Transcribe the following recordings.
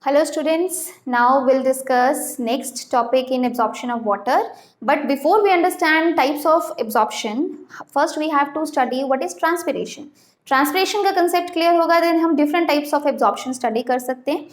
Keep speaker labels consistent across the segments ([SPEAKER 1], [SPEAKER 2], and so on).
[SPEAKER 1] Hello students, now we'll discuss next topic in absorption of water. But before we understand types of absorption, first we have to study what is transpiration. Transpiration का concept clear होगा then हम different types of absorption study कर सकते हैं.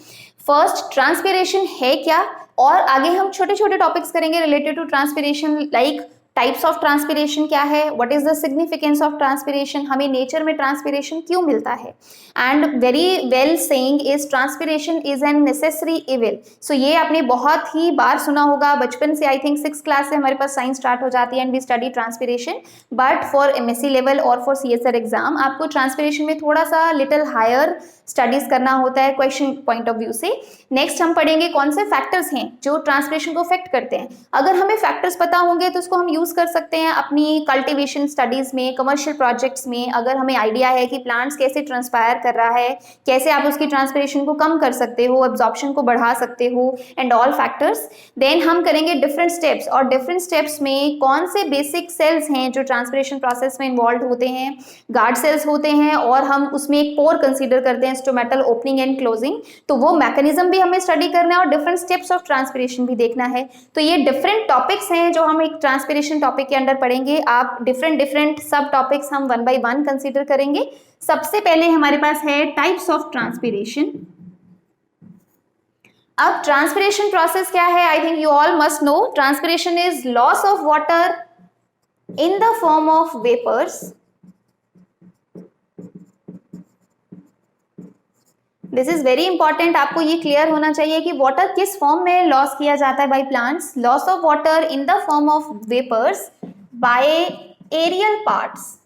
[SPEAKER 1] First transpiration है क्या, और आगे हम छोटे छोटे टॉपिक्स करेंगे related to transpiration, like types of transpiration क्या है, what is the significance of transpiration, हमें नेचर में ट्रांसपिरेशन क्यों मिलता है. And very well saying is transpiration is an necessary evil. So ये आपने बहुत ही बार सुना होगा बचपन से. आई थिंक 6th क्लास से हमारे पास साइंस स्टार्ट हो जाती है and we study transpiration. But for MSc level और फॉर सीएसआर एग्जाम आपको ट्रांसपिरेशन में थोड़ा सा लिटिल हायर स्टडीज करना होता है क्वेश्चन पॉइंट ऑफ व्यू से. नेक्स्ट हम पढ़ेंगे कौन से फैक्टर्स हैं जो ट्रांसपिरेशन को अफेक्ट करते हैं. अगर हमें फैक्टर्स पता होंगे तो उसको हम यूज कर सकते हैं अपनी कल्टीवेशन स्टडीज में, कमर्शियल प्रोजेक्ट्स में. अगर हमें आइडिया है कि प्लांट्स कैसे ट्रांसपायर कर रहा है, कैसे आप उसकी ट्रांसपिरेशन को कम कर सकते हो, एब्जॉर्प्शन को बढ़ा सकते हो एंड ऑल फैक्टर्स. देन हम करेंगे डिफरेंट स्टेप्स, और डिफरेंट स्टेप्स में कौन से बेसिक सेल्स हैं जो ट्रांसपिरेशन प्रोसेस में इन्वॉल्व होते हैं. गार्ड सेल्स होते हैं और हम उसमें एक पोर कंसीडर करते हैं, स्टोमेटल ओपनिंग एंड क्लोजिंग. तो वो मैकेनिज्म भी हमें स्टडी करना है और डिफरेंट स्टेप्स ऑफ ट्रांसपिरेशन भी देखना है. तो ये डिफरेंट टॉपिक्स हैं जो हम एक ट्रांसपिरेशन टॉपिक के अंडर पढ़ेंगे. आप डिफरेंट सब टॉपिक्स हम 1 by 1 कंसीडर करेंगे. सबसे पहले हमारे पास है टाइप्स ऑफ ट्रांसपिरेशन. अब ट्रांसपिरेशन प्रोसेस क्या है, I think you all must know. Transpiration is loss of water in the form of vapours. This is very important. आपको ये क्लियर होना चाहिए कि वाटर किस फॉर्म में लॉस किया जाता है by plants. Loss of water in the form of vapours by aerial parts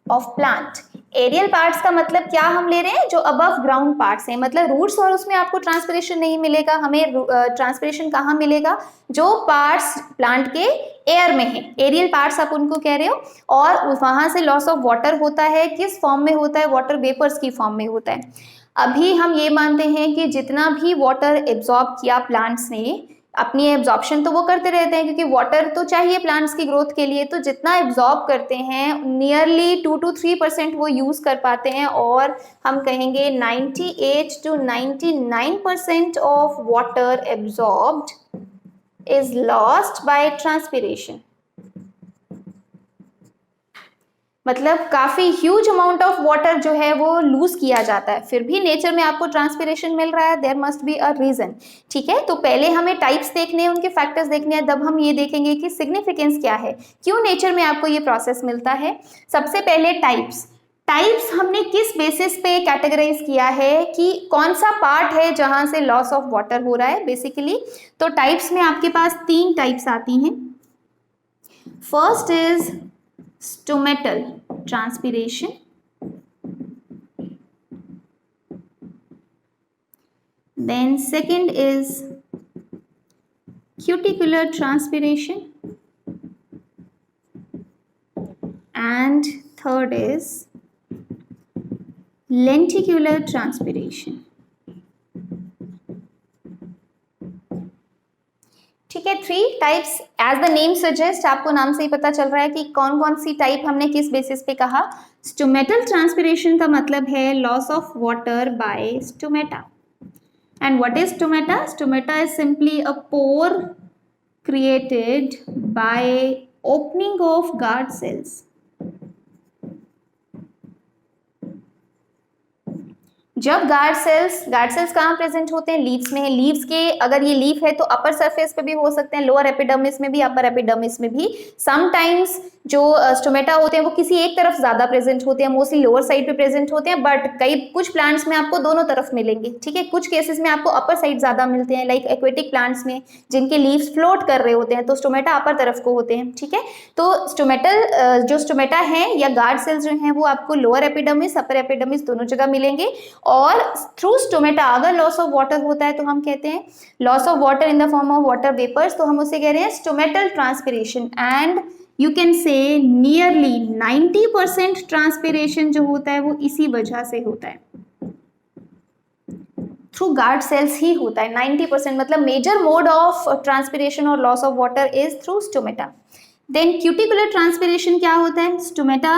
[SPEAKER 1] of plant. Aerial parts का मतलब क्या हम ले रहे हैं, जो अबव ग्राउंड पार्ट्स हैं, मतलब रूट्स, और उसमें आपको ट्रांसपिरेशन नहीं मिलेगा. हमें ट्रांसपिरेशन कहाँ मिलेगा, जो पार्ट्स प्लांट के एयर में है, एरियल पार्ट्स आप उनको कह रहे हो. और वहां से लॉस ऑफ वाटर होता है, किस फॉर्म में होता है, वाटर वेपर्स की फॉर्म में होता है. अभी हम ये मानते हैं कि जितना भी वाटर एब्जॉर्ब किया प्लांट्स ने, अपनी एब्जॉर्प्शन तो वो करते रहते हैं क्योंकि वाटर तो चाहिए प्लांट्स की ग्रोथ के लिए. तो जितना एब्जॉर्ब करते हैं नियरली 2 to 3% वो यूज कर पाते हैं, और हम कहेंगे 98 to 99% of water absorbed is lost by transpiration. मतलब काफी ह्यूज अमाउंट ऑफ वाटर जो है वो लूज किया जाता है. फिर भी नेचर में आपको ट्रांसपिरेशन मिल रहा है, there must be a reason. ठीक है, तो पहले हमें टाइप्स देखने हैं, उनके फैक्टर्स देखने हैं, तब हम ये देखेंगे कि सिग्निफिकेंस क्या है, क्यों नेचर में आपको ये प्रोसेस मिलता है. सबसे पहले टाइप्स हमने किस बेसिस पे कैटेगराइज किया है कि कौन सा पार्ट है जहां से लॉस ऑफ वाटर हो रहा है बेसिकली. तो टाइप्स में आपके पास 3 टाइप्स आती हैं. First is stomatal transpiration, then second is cuticular transpiration, and third is lenticular transpiration. ठीक है, 3 types as the name suggest. आपको नाम से ही पता चल रहा है कि कौन कौन सी टाइप हमने किस बेसिस पे कहा. स्टोमेटल ट्रांसपिरेशन का मतलब है loss of water by stomata. And what is stomata? Stomata is simply a pore created by opening of guard cells. जब गार्ड सेल्स कहाँ प्रेजेंट होते हैं, लीव्स में है. लीव्स के अगर ये लीफ है तो अपर सरफेस पे भी हो सकते हैं, लोअर एपिडर्मिस में भी, अपर एपिडर्मिस में भी. समटाइम्स जो स्टोमेटा होते हैं वो किसी एक तरफ ज्यादा प्रेजेंट होते हैं, मोस्टली लोअर साइड पे प्रेजेंट होते हैं. बट कुछ प्लांट्स में आपको दोनों तरफ मिलेंगे. ठीक है, कुछ केसेस में आपको अपर साइड ज्यादा मिलते हैं, लाइक एक्वेटिक प्लांट्स में जिनके लीव्स फ्लोट कर रहे होते हैं तो स्टोमेटा अपर तरफ को होते हैं. ठीक है, तो जो स्टोमेटा है या गार्ड सेल्स जो हैं वो आपको लोअर एपिडर्मिस, अपर एपिडर्मिस दोनों जगह मिलेंगे. और थ्रू स्टोमेटा अगर लॉस ऑफ वाटर होता है तो हम कहते हैं loss of water in the form of water vapours, तो हम उसे कह रहे हैं stomatal transpiration. And you can say nearly 90% transpiration जो होता है वो इसी वजह से होता है, थ्रू गार्ड सेल्स ही होता है. 90% मतलब मेजर मोड ऑफ ट्रांसपिरेशन और loss of water is through stomata. Then cuticular transpiration क्या होता है? स्टोमेटा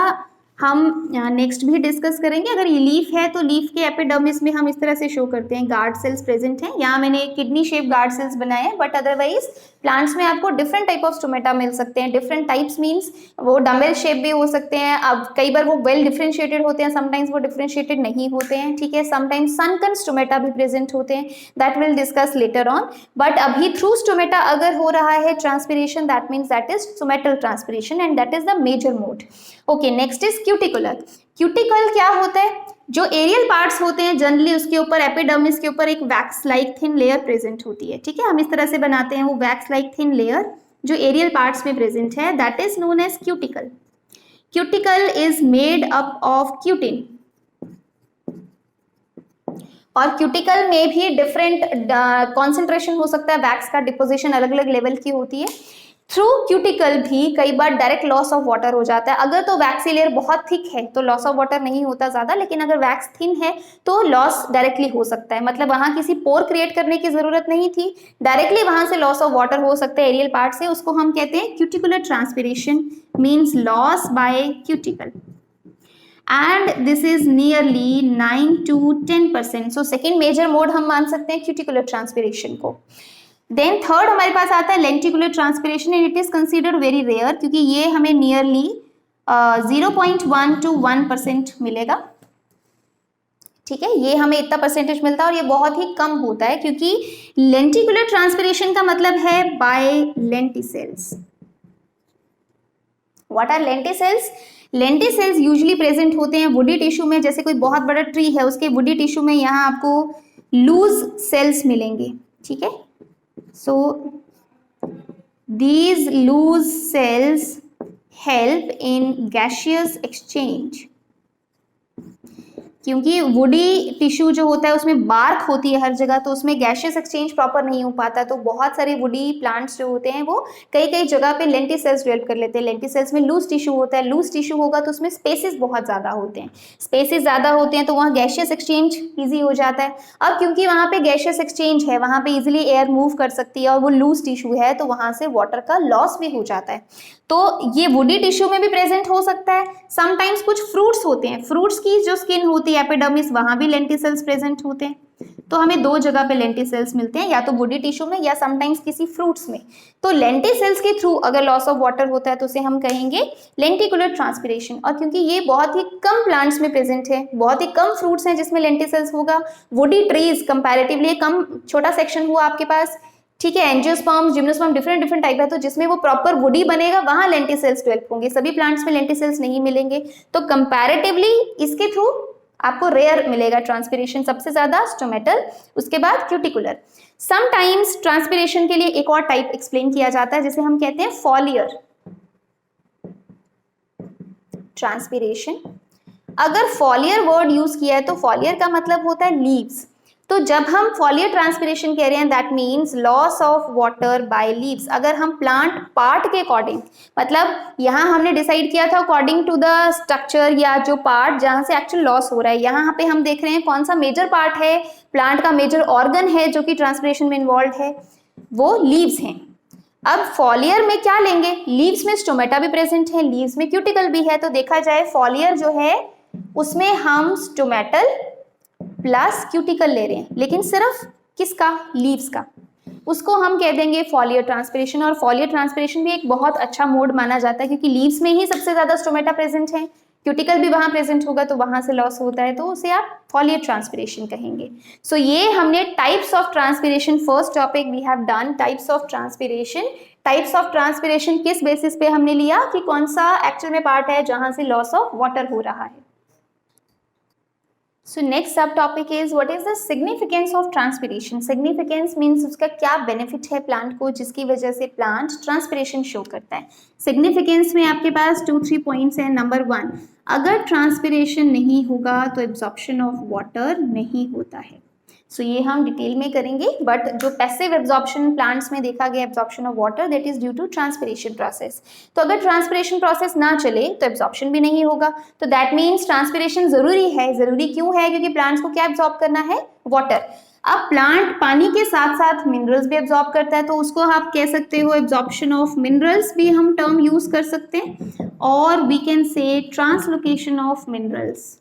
[SPEAKER 1] हम नेक्स्ट भी डिस्कस करेंगे। अगर ये लीफ है तो लीफ के एपिडर्मिस में हम इस तरह से शो करते हैं, गार्ड सेल्स प्रेजेंट हैं। यहाँ मैंने किडनी शेप गार्ड सेल्स बनाए हैं, बट अदरवाइज प्लांट्स में आपको डिफरेंट टाइप ऑफ स्टोमेटा मिल सकते हैं। डिफरेंट टाइप्स मीन्स वो डम्बेल शेप भी हो सकते हैं, अब कई बार वो वेल डिफरेंशिएटेड होते हैं, समटाइम्स वो डिफरेंशिएटेड नहीं होते हैं, ठीक है। समटाइम्स सनकन स्टोमेटा भी प्रेजेंट होते हैं, that will discuss later on. But अभी थ्रू स्टोमेटा अगर हो रहा है transpiration, that means that is stomatal transpiration and that is the major mode. Okay, next is cuticular. Cuticle क्या होता है? जो एरियल पार्ट्स होते हैं जनरली उसके ऊपर एपिडर्मिस के ऊपर एक wax like thin layer present होती है, ठीक है। हम इस तरह से बनाते हैं वो वैक्स लाइक थिन लेयर जो एरियल पार्ट्स में प्रेजेंट है, that is known as cuticle. Cuticle is made up of cutin, और क्यूटिकल में भी डिफरेंट कॉन्सेंट्रेशन हो सकता है, वैक्स का डिपोजिशन अलग अलग लेवल की होती है। थ्रू क्यूटिकल भी कई बार डायरेक्ट लॉस ऑफ वाटर हो जाता है। अगर तो वैक्सी लेयर बहुत थिक है तो लॉस ऑफ वाटर नहीं होता ज्यादा, लेकिन अगर वैक्स थिन है तो लॉस डायरेक्टली हो सकता है। मतलब वहां किसी पोर क्रिएट करने की जरूरत नहीं थी, डायरेक्टली वहां से लॉस ऑफ वाटर हो सकता है एरियल पार्ट से, उसको हम कहते हैं cuticular transpiration, means loss by cuticle, and this is nearly 9 to 10%. so second major mode हम मान सकते हैं क्यूटिकुलर ट्रांसपिरेशन को। देन थर्ड हमारे पास आता है lenticular transpiration, and it is considered very rare, क्योंकि ये हमें नियरली 0.1 to 1% मिलेगा, ठीक है। ये हमें इतना परसेंटेज मिलता है और ये बहुत ही कम होता है, क्योंकि लेंटिकुलर ट्रांसपिरेशन का मतलब है by lenticels. What are lenticels? Lenticels usually present होते हैं वुडी टिश्यू में। जैसे कोई बहुत बड़ा ट्री है, उसके वुडी टिश्यू में यहाँ आपको लूज सेल्स मिलेंगे, ठीक है। So these loose cells help in gaseous exchange, क्योंकि वुडी टिश्यू जो होता है उसमें बार्क होती है हर जगह, तो उसमें गैसियस एक्सचेंज प्रॉपर नहीं हो पाता। तो बहुत सारे वुडी प्लांट्स जो होते हैं वो कई कई जगह पे लेंटिसेल्स डेवलप कर लेते हैं। लेंटिसेल्स में लूज टिश्यू होता है, लूज टिश्यू होगा तो उसमें स्पेसेस बहुत ज़्यादा होते हैं, स्पेसेस ज़्यादा होते हैं तो वहाँ गैसियस एक्सचेंज ईजी हो जाता है। अब क्योंकि वहाँ पे गैसियस एक्सचेंज है, वहाँ पे ईजिली एयर मूव कर सकती है और वो लूज टिश्यू है, तो वहाँ से वाटर का लॉस भी हो जाता है। तो ये वुडी टिश्यू में भी प्रेजेंट हो सकता है। समटाइम्स कुछ फ्रूट्स होते हैं, फ्रूट्स की जो स्किन होती है एपिडर्मिस, वहां भी लेंटिसेल्स प्रेजेंट होते हैं। तो हमें दो जगह पे लेंटिसेल्स मिलते हैं, या तो वुडी टिश्यू में या समटाइम्स किसी फ्रूट्स में। तो लेंटिसेल्स के थ्रू अगर लॉस ऑफ वाटर होता है तो उसे हम कहेंगे लेंटिकुलर ट्रांसपिरेशन। और क्योंकि ये बहुत ही कम प्लांट्स में प्रेजेंट है, बहुत ही कम फ्रूट्स हैं जिसमें लेंटिसेल्स होगा, वुडी ट्रीज कंपैरेटिवली कम, छोटा सेक्शन हुआ आपके पास, ठीक है। एंजियोस्पर्म, जिम्नोस्पर्म डिफरेंट टाइप है, तो जिसमें वो प्रॉपर वुडी बनेगा वहां लेंटिसेल्स डेवलप होंगे। सभी प्लांट्स में लेंटिसेल्स नहीं मिलेंगे, तो कंपैरेटिवली इसके थ्रू आपको रेयर मिलेगा ट्रांसपिरेशन, सबसे ज्यादा स्टोमेटल, उसके बाद क्यूटिकुलर। समटाइम्स ट्रांसपिरेशन के लिए एक और टाइप एक्सप्लेन किया जाता है जिसे हम कहते हैं फॉलियर ट्रांसपिरेशन। अगर फॉलियर वर्ड यूज किया है तो फॉलियर का मतलब होता है लीव्स। तो जब हम फॉलियर ट्रांसपिरेशन कह रहे हैं, that means loss of water by leaves. अगर हम प्लांट पार्ट के अकॉर्डिंग, मतलब यहाँ हमने डिसाइड किया था अकॉर्डिंग टू द स्ट्रक्चर या जो पार्ट जहाँ से एक्चुअल लॉस हो रहा है, यहाँ पे हम देख रहे हैं कौन सा मेजर पार्ट है, प्लांट का मेजर ऑर्गन है जो कि ट्रांसपिरेशन में इन्वॉल्व है, वो लीव्स हैं। अब फॉलियर में क्या लेंगे? लीव्स में स्टोमेटा भी प्रेजेंट है, लीव्स में क्यूटिकल भी है, तो देखा जाए फॉलियर जो है उसमें हम स्टोमेटल प्लस क्यूटिकल ले रहे हैं, लेकिन सिर्फ किसका? लीव्स का। उसको हम कह देंगे फॉलियर ट्रांसपिरेशन। और फॉलियर ट्रांसपिरेशन भी एक बहुत अच्छा मोड माना जाता है, क्योंकि लीव्स में ही सबसे ज्यादा स्टोमेटा प्रेजेंट है, क्यूटिकल भी वहां प्रेजेंट होगा तो वहां से लॉस होता है, तो उसे आप फॉलियर ट्रांसपिरेशन कहेंगे। सो ये हमने types of transpiration, first topic we have done types of transpiration. Types of transpiration किस बेसिस पे हमने लिया कि कौन सा एक्चुअल में पार्ट है जहां से लॉस ऑफ वाटर हो रहा है। So next subtopic is what is the significance of transpiration? Significance means उसका क्या benefit है प्लांट को जिसकी वजह से प्लांट ट्रांसपिरेशन शो करता है। Significance में आपके पास 2-3 पॉइंट्स हैं। नंबर 1, अगर ट्रांसपिरेशन नहीं होगा तो एब्जॉर्प्शन ऑफ वाटर नहीं होता है। सो ये हम डिटेल में करेंगे, बट जो पैसिव एब्जॉर्प्शन प्लांट्स में देखा गया absorption of water, that is due to transpiration process. तो अगर ट्रांसपिरेशन प्रोसेस ना चले तो एब्जॉर्प्शन भी नहीं होगा, तो दैट मीन्स ट्रांसपिरेशन जरूरी है। जरूरी क्यों है? क्योंकि प्लांट्स को क्या एब्जॉर्ब करना है? वाटर। अब प्लांट पानी के साथ साथ मिनरल्स भी एब्जॉर्ब करता है, तो उसको आप कह सकते हो एब्जॉर्प्शन ऑफ मिनरल्स भी हम टर्म यूज कर सकते हैं, और we can say translocation of minerals.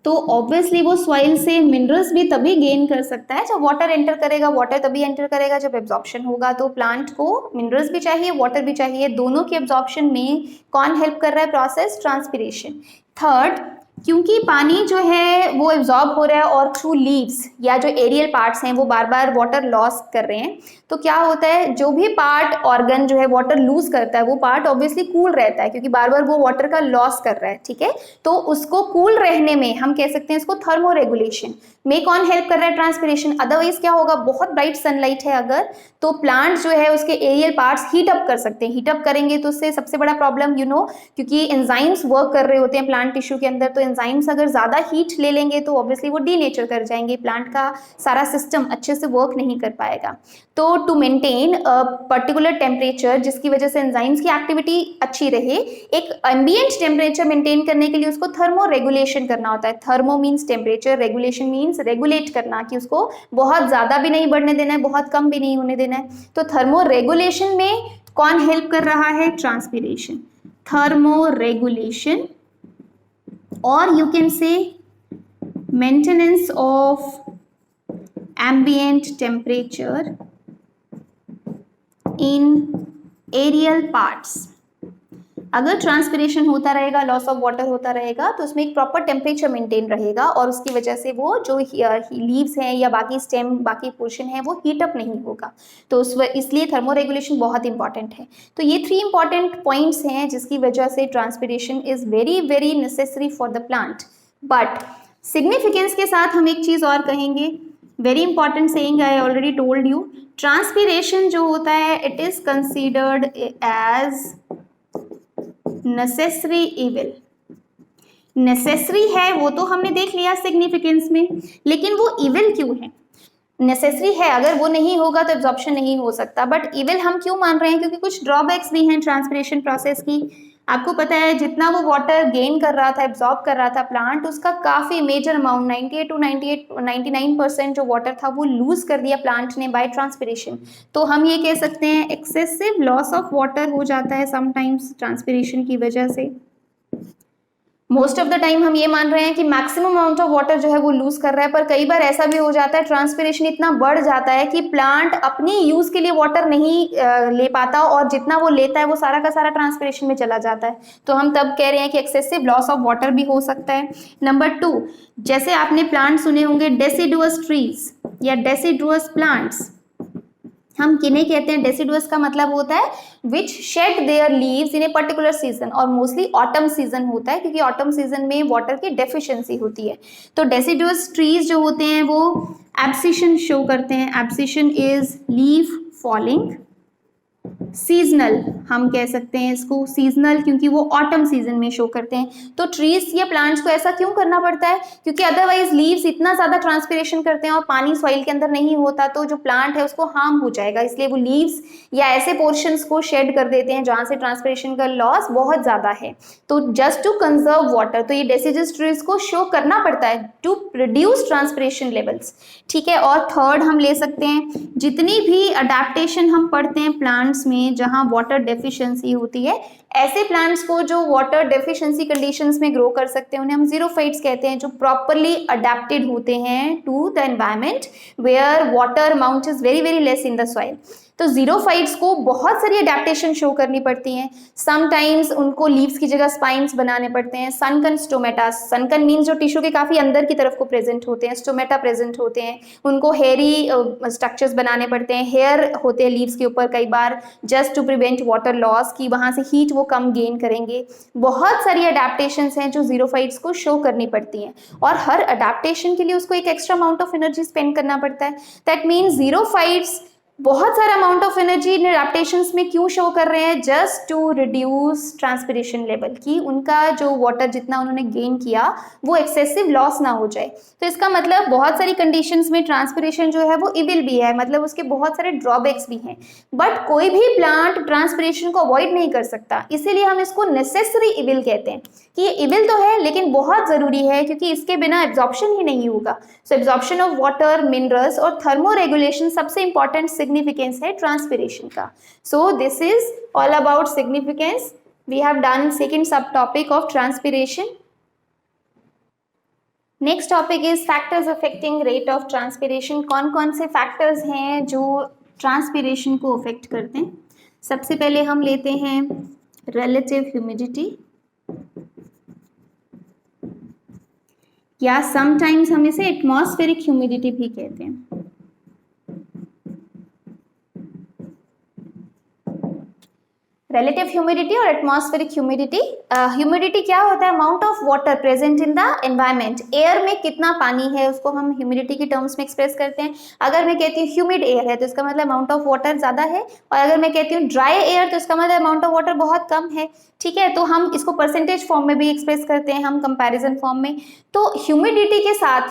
[SPEAKER 1] तो ऑब्वियसली वो सॉइल से मिनरल्स भी तभी गेन कर सकता है जब वाटर एंटर करेगा, वाटर तभी एंटर करेगा जब एब्जॉर्प्शन होगा। तो प्लांट को मिनरल्स भी चाहिए, वाटर भी चाहिए, दोनों के एब्जॉर्प्शन में कौन हेल्प कर रहा है? Process transpiration. थर्ड, क्योंकि पानी जो है वो एब्जॉर्ब हो रहा है और थ्रू लीव्स या जो एरियल पार्ट्स हैं वो बार बार वाटर लॉस कर रहे हैं, तो क्या होता है, जो भी पार्ट ऑर्गन जो है वाटर लूज करता है वो पार्ट ऑब्वियसली कूल रहता है, क्योंकि बार बार वो वाटर का लॉस कर रहा है, ठीक है। तो उसको कूल रहने में हम कह सकते हैं इसको थर्मो रेगुलेशन में कौन हेल्प कर रहा है? ट्रांसपिरेशन। अदरवाइज क्या होगा, बहुत ब्राइट सनलाइट है अगर, तो प्लांट जो है उसके एरियल पार्ट्स हीट अप कर सकते हैं, हीट अप करेंगे तो उससे सबसे बड़ा प्रॉब्लम क्योंकि एंजाइम्स वर्क कर रहे होते हैं प्लांट टिश्यू के अंदर, तो एंजाइम्स अगर ज्यादा हीट ले लेंगे तो ऑब्वियसली वो डीनेचर कर जाएंगे, प्लांट का सारा सिस्टम अच्छे से वर्क नहीं कर पाएगा। तो to maintain a particular temperature जिसकी वजह से एंजाइम्स की एक्टिविटी अच्छी रहे, एक एम्बिएंट टेम्परेचर मेंटेन करने के लिए उसको थर्मो रेगुलेशन करना होता है। Thermo means temperature, regulation means regulate करना, कि उसको बहुत ज्यादा भी नहीं बढ़ने देना है, बहुत कम भी नहीं होने देना है। तो थर्मो रेगुलेशन में कौन हेल्प कर रहा है? ट्रांसपिरेशन। थर्मो रेगुलेशन, और यू कैन से maintenance of ambient temperature in aerial parts। अगर ट्रांसपिरेशन होता रहेगा, लॉस ऑफ वाटर होता रहेगा, तो उसमें एक प्रॉपर टेम्परेचर मेंटेन रहेगा और उसकी वजह से वो जो लीव्स हैं या बाकी स्टेम बाकी पोर्शन है वो हीट अप नहीं होगा। तो इसलिए थर्मो रेगुलेशन बहुत इंपॉर्टेंट है। तो ये 3 इंपॉर्टेंट पॉइंट्स हैं जिसकी वजह से transpiration is very very necessary for the plant. But significance के साथ हम एक चीज और कहेंगे, very important saying, I already told you, transpiration जो होता है it is considered as necessary evil. Necessary है वो तो हमने देख लिया सिग्निफिकेंस में, लेकिन वो इविल क्यों है? नेसेसरी है, अगर वो नहीं होगा तो एब्जॉर्प्शन नहीं हो सकता, बट इविल हम क्यों मान रहे हैं? क्योंकि कुछ ड्रॉबैक्स भी हैं ट्रांसपिरेशन प्रोसेस की। आपको पता है जितना वो वाटर गेन कर रहा था, एब्जॉर्ब कर रहा था प्लांट, उसका काफी मेजर अमाउंट 98 to 99% जो वाटर था वो लूज कर दिया प्लांट ने बाय ट्रांसपिरेशन। तो हम ये कह सकते हैं एक्सेसिव लॉस ऑफ वाटर हो जाता है समटाइम्स ट्रांसपिरेशन की वजह से। मोस्ट ऑफ द टाइम हम ये मान रहे हैं कि मैक्सिमम अमाउंट ऑफ वाटर जो है वो लूज कर रहा है, पर कई बार ऐसा भी हो जाता है ट्रांसपिरेशन इतना बढ़ जाता है कि प्लांट अपनी यूज के लिए वाटर नहीं ले पाता, और जितना वो लेता है वो सारा का सारा ट्रांसपिरेशन में चला जाता है। तो हम तब कह रहे हैं कि एक्सेसिव लॉस ऑफ वाटर भी हो सकता है। नंबर 2, जैसे आपने प्लांट सुने होंगे डेसिडुअस ट्रीज या डेसिडुअस प्लांट्स। हम किन्हें कहते हैं? डेसिडुअस का मतलब होता है which shed their leaves in a particular season, और मोस्टली ऑटम सीजन होता है क्योंकि ऑटम सीजन में वाटर की डेफिशिएंसी होती है। तो डेसिडुअस ट्रीज जो होते हैं वो एब्सिशन शो करते हैं। Abscission is leaf falling. Seasonal हम कह सकते हैं इसको, सीजनल क्योंकि वो ऑटम सीजन में शो करते हैं। तो ट्रीज या प्लांट्स को ऐसा क्यों करना पड़ता है? क्योंकि अदरवाइज लीव्स इतना ज्यादा ट्रांसपिरेशन करते हैं और पानी सॉइल के अंदर नहीं होता तो जो प्लांट है उसको हार्म हो जाएगा, इसलिए वो लीव्स या ऐसे पोर्शंस को शेड कर देते हैं जहां से ट्रांसपिरेशन का लॉस बहुत ज्यादा है। तो जस्ट टू कंजर्व वाटर, तो ये डेसिडुअस ट्रीज को शो करना पड़ता है टू रिड्यूस ट्रांसपिरेशन लेवल्स, ठीक है। और थर्ड हम ले सकते हैं जितनी भी अडेप्टेशन हम पढ़ते हैं प्लांट्स में जहां वाटर डेफिशिएंसी होती है, ऐसे प्लांट्स को जो वाटर डेफिशिएंसी कंडीशंस में ग्रो कर सकते हैं उन्हें हम जीरोफाइट्स कहते हैं, जो प्रॉपर्ली अडेप्टेड होते हैं to the environment where water amount is very very less in the soil. तो जीरोफाइट्स को बहुत सारी अडेप्टेशन शो करनी पड़ती हैं। समटाइम्स उनको लीव्स की जगह स्पाइन्स बनाने पड़ते हैं। सनकन स्टोमेटा, सनकन मीन्स जो टिश्यू के काफी अंदर की तरफ को प्रेजेंट होते हैं, स्टोमेटा प्रेजेंट होते हैं, उनको हेयरी स्ट्रक्चर्स बनाने पड़ते हैं। हेयर होते हैं लीव्स के ऊपर कई बार, just to prevent water loss, की वहां से हीट वो कम गेन करेंगे। बहुत सारी अडेप्टेशंस हैं जो जीरोफाइट्स को शो करनी पड़ती हैं, और हर अडेप्टेशन के लिए उसको एक extra amount of energy spend करना पड़ता है। दैट मीन्स जीरोफाइट्स बहुत सारा amount of energy in adaptations में क्यों शो कर रहे हैं? Just to reduce transpiration level, कि उनका जो वाटर जितना उन्होंने गेन किया वो एक्सेसिव लॉस ना हो जाए। तो इसका मतलब बहुत सारी कंडीशंस में ट्रांसपिरेशन जो है वो इविल भी है, मतलब उसके बहुत सारे ड्रॉबैक्स भी हैं, बट कोई भी प्लांट ट्रांसपिरेशन को अवॉइड नहीं कर सकता, इसीलिए हम इसको नेसेसरी इविल कहते हैं कि ये इविल तो है लेकिन बहुत जरूरी है, क्योंकि इसके बिना एब्जॉर्प्शन ही नहीं होगा। So absorption of water, minerals और थर्मो रेगुलेशन सबसे इंपॉर्टेंट सिग्निफिकेंस है ट्रांसपिरेशन का। So this is all about significance. We have done second sub topic of transpiration. Next topic is factors affecting rate of transpiration. कौन कौन से factors हैं जो transpiration को अफेक्ट करते हैं? सबसे पहले हम लेते हैं रिलेटिव ह्यूमिडिटी, या समटाइम्स हम इसे एटमॉस्फेरिक ह्यूमिडिटी भी कहते हैं। रिलेटिव ह्यूमिडिटी और एटमॉस्फेरिक ह्यूमिडिटी। ह्यूमिडिटी क्या होता है? Amount of water present in the environment. Air में कितना पानी है उसको हम ह्यूमिडिटी की टर्म्स में एक्सप्रेस करते हैं। अगर मैं कहती हूँ ह्यूमिड एयर है तो इसका मतलब अमाउंट ऑफ वाटर ज्यादा है, और अगर मैं कहती हूँ ड्राई एयर तो इसका मतलब अमाउंट ऑफ वाटर बहुत कम है। ठीक है, तो हम इसको परसेंटेज फॉर्म में भी एक्सप्रेस करते हैं, हम कंपैरिजन फॉर्म में। तो ह्यूमिडिटी के साथ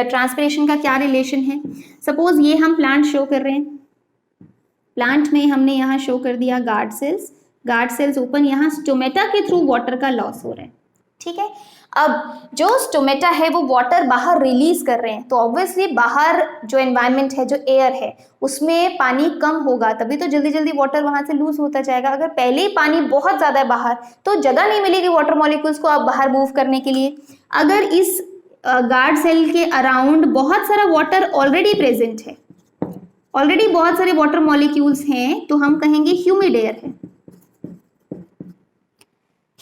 [SPEAKER 1] ट्रांसपिरेशन का क्या रिलेशन है? सपोज ये हम प्लांट शो कर रहे हैं, प्लांट में हमने यहाँ शो कर दिया guard cells, guard cells open, यहाँ स्टोमेटा के थ्रू वाटर का लॉस हो रहा है। ठीक है, अब जो स्टोमेटा है वो वाटर बाहर रिलीज कर रहे हैं, तो ऑब्वियसली बाहर जो एनवायरनमेंट है, जो एयर है, उसमें पानी कम होगा, तभी तो जल्दी जल्दी वाटर वहां से लूज होता जाएगा। अगर पहले ही पानी बहुत ज्यादा है बाहर तो जगह नहीं मिलेगी वाटर मॉलिक्यूल्स को अब बाहर मूव करने के लिए। अगर इस गार्ड सेल के अराउंड बहुत सारा वाटर ऑलरेडी प्रेजेंट है, ऑलरेडी बहुत सारे वाटर मॉलिक्यूल्स हैं, तो हम कहेंगे ह्यूमिड एयर है।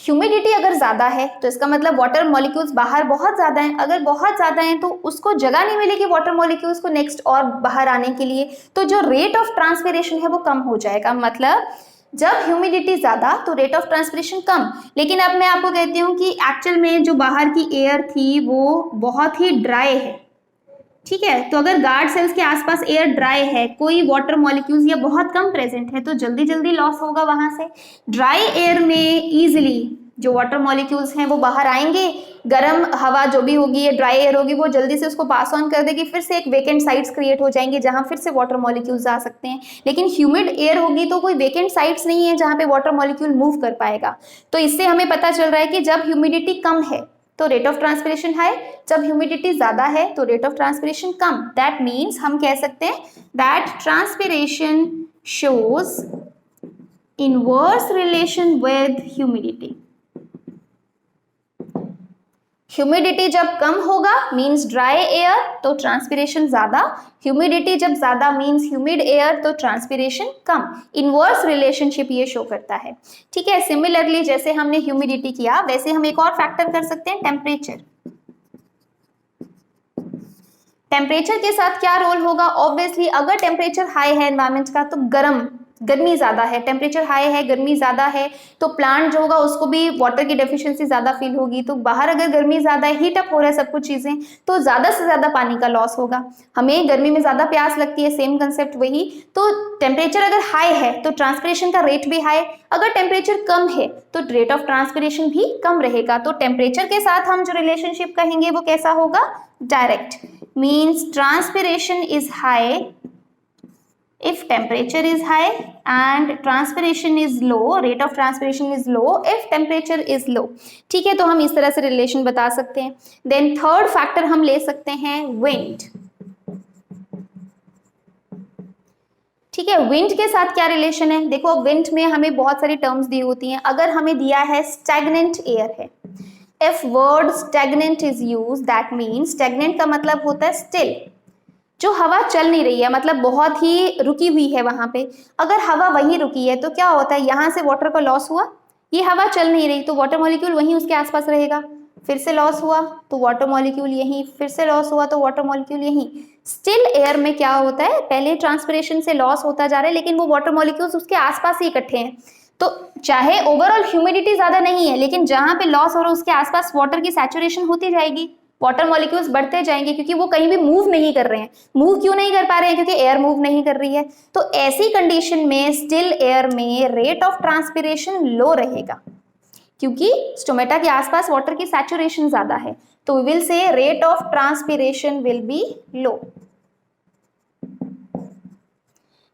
[SPEAKER 1] ह्यूमिडिटी अगर ज्यादा है तो इसका मतलब वाटर मॉलिक्यूल्स बाहर बहुत ज्यादा हैं। अगर बहुत ज्यादा हैं तो उसको जगह नहीं मिलेगी वाटर मॉलिक्यूल्स को नेक्स्ट और बाहर आने के लिए, तो जो रेट ऑफ ट्रांसपिरेशन है वो कम हो जाएगा। मतलब जब ह्यूमिडिटी ज्यादा तो रेट ऑफ ट्रांसपिरेशन कम। लेकिन अब मैं आपको कहती हूँ कि एक्चुअल में जो बाहर की एयर थी वो बहुत ही ड्राई है। ठीक है, तो अगर गार्ड सेल्स के आसपास एयर ड्राई है, कोई वाटर मॉलिक्यूल्स या बहुत कम प्रेजेंट है, तो जल्दी जल्दी लॉस होगा वहां से। ड्राई एयर में इजीली जो वाटर मॉलिक्यूल्स हैं वो बाहर आएंगे, गर्म हवा जो भी होगी या ड्राई एयर होगी वो जल्दी से उसको पास ऑन कर देगी, फिर से एक वेकेंट साइट्स क्रिएट हो जाएंगे जहां फिर से वाटर मॉलिक्यूल्स आ सकते हैं। लेकिन ह्यूमिड एयर होगी तो कोई वेकेंट साइट्स नहीं है जहां पे वाटर मॉलिक्यूल मूव कर पाएगा। तो इससे हमें पता चल रहा है कि जब ह्यूमिडिटी कम है तो रेट ऑफ ट्रांसपिरेशन हाई, जब ह्यूमिडिटी ज्यादा है तो rate of transpiration come. That means हम कह सकते हैं that transpiration shows inverse relation with humidity. Humidity जब कम होगा मीन्स ड्राई एयर तो ट्रांसपिरेशन ज्यादा, ह्यूमिडिटी जब ज्यादा मीन्स ह्यूमिड एयर तो ट्रांसपिरेशन कम। इनवर्स रिलेशनशिप ये शो करता है। ठीक है, सिमिलरली जैसे हमने ह्यूमिडिटी किया वैसे हम एक और फैक्टर कर सकते हैं, टेम्परेचर। टेम्परेचर के साथ क्या रोल होगा? ऑब्वियसली अगर टेम्परेचर हाई है एनवायरमेंट का तो गर्मी ज्यादा है, टेम्परेचर हाई है, गर्मी ज्यादा है, तो प्लांट जो होगा उसको भी वाटर की डेफिशिएंसी ज्यादा फील होगी। तो बाहर अगर गर्मी ज्यादा है, हीट अप हो रहा है सब कुछ चीजें, तो ज्यादा से ज्यादा पानी का लॉस होगा। हमें गर्मी में ज्यादा प्यास लगती है, सेम कंसेप्ट वही। तो टेम्परेचर अगर हाई है तो ट्रांसपिरेशन का रेट भी हाई, अगर टेम्परेचर कम है तो रेट ऑफ ट्रांसपिरेशन भी कम रहेगा। तो टेम्परेचर के साथ हम जो रिलेशनशिप कहेंगे वो कैसा होगा? Direct. Means transpiration is high if temperature is high and transpiration is low, rate of transpiration is low if temperature is low। ठीक है, तो हम इस तरह से रिलेशन बता सकते हैं। देन थर्ड फैक्टर हम ले सकते हैं विंड। ठीक है, विंड के साथ क्या रिलेशन है? देखो विंड में हमें बहुत सारी टर्म्स दी होती हैं। अगर हमें दिया है स्टैग्नेंट एयर है, if word stagnant is used that means stagnant का मतलब होता है स्टिल, जो हवा चल नहीं रही है, मतलब बहुत ही रुकी हुई है वहां पे। अगर हवा वहीं रुकी है तो क्या होता है, यहाँ से वाटर का लॉस हुआ, ये हवा चल नहीं रही तो वाटर मॉलिक्यूल वहीं उसके आसपास रहेगा, फिर से लॉस हुआ तो वाटर मॉलिक्यूल यहीं, फिर से लॉस हुआ तो वाटर मॉलिक्यूल यहीं। स्टिल एयर में क्या होता है, पहले ट्रांसपिरेशन से लॉस होता जा रहा है लेकिन वो वाटर मॉलिक्यूल्स उसके आसपास ही इकट्ठे हैं। तो चाहे ओवरऑल ह्यूमिडिटी ज्यादा नहीं है लेकिन जहां पे लॉस हो रहा है उसके आसपास वाटर की सैचुरेशन होती जाएगी। वाटर मॉलिक्यूल्स बढ़ते जाएंगे क्योंकि वो कहीं भी मूव नहीं कर रहे हैं। मूव क्यों नहीं कर पा रहे हैं? क्योंकि एयर मूव नहीं कर रही है। तो ऐसी कंडीशन में स्टिल एयर में रेट ऑफ ट्रांसपिरेशन लो रहेगा क्योंकि स्टोमेटा के आसपास वाटर की सैचुरेशन ज्यादा है। तो we will say rate of transpiration will be low.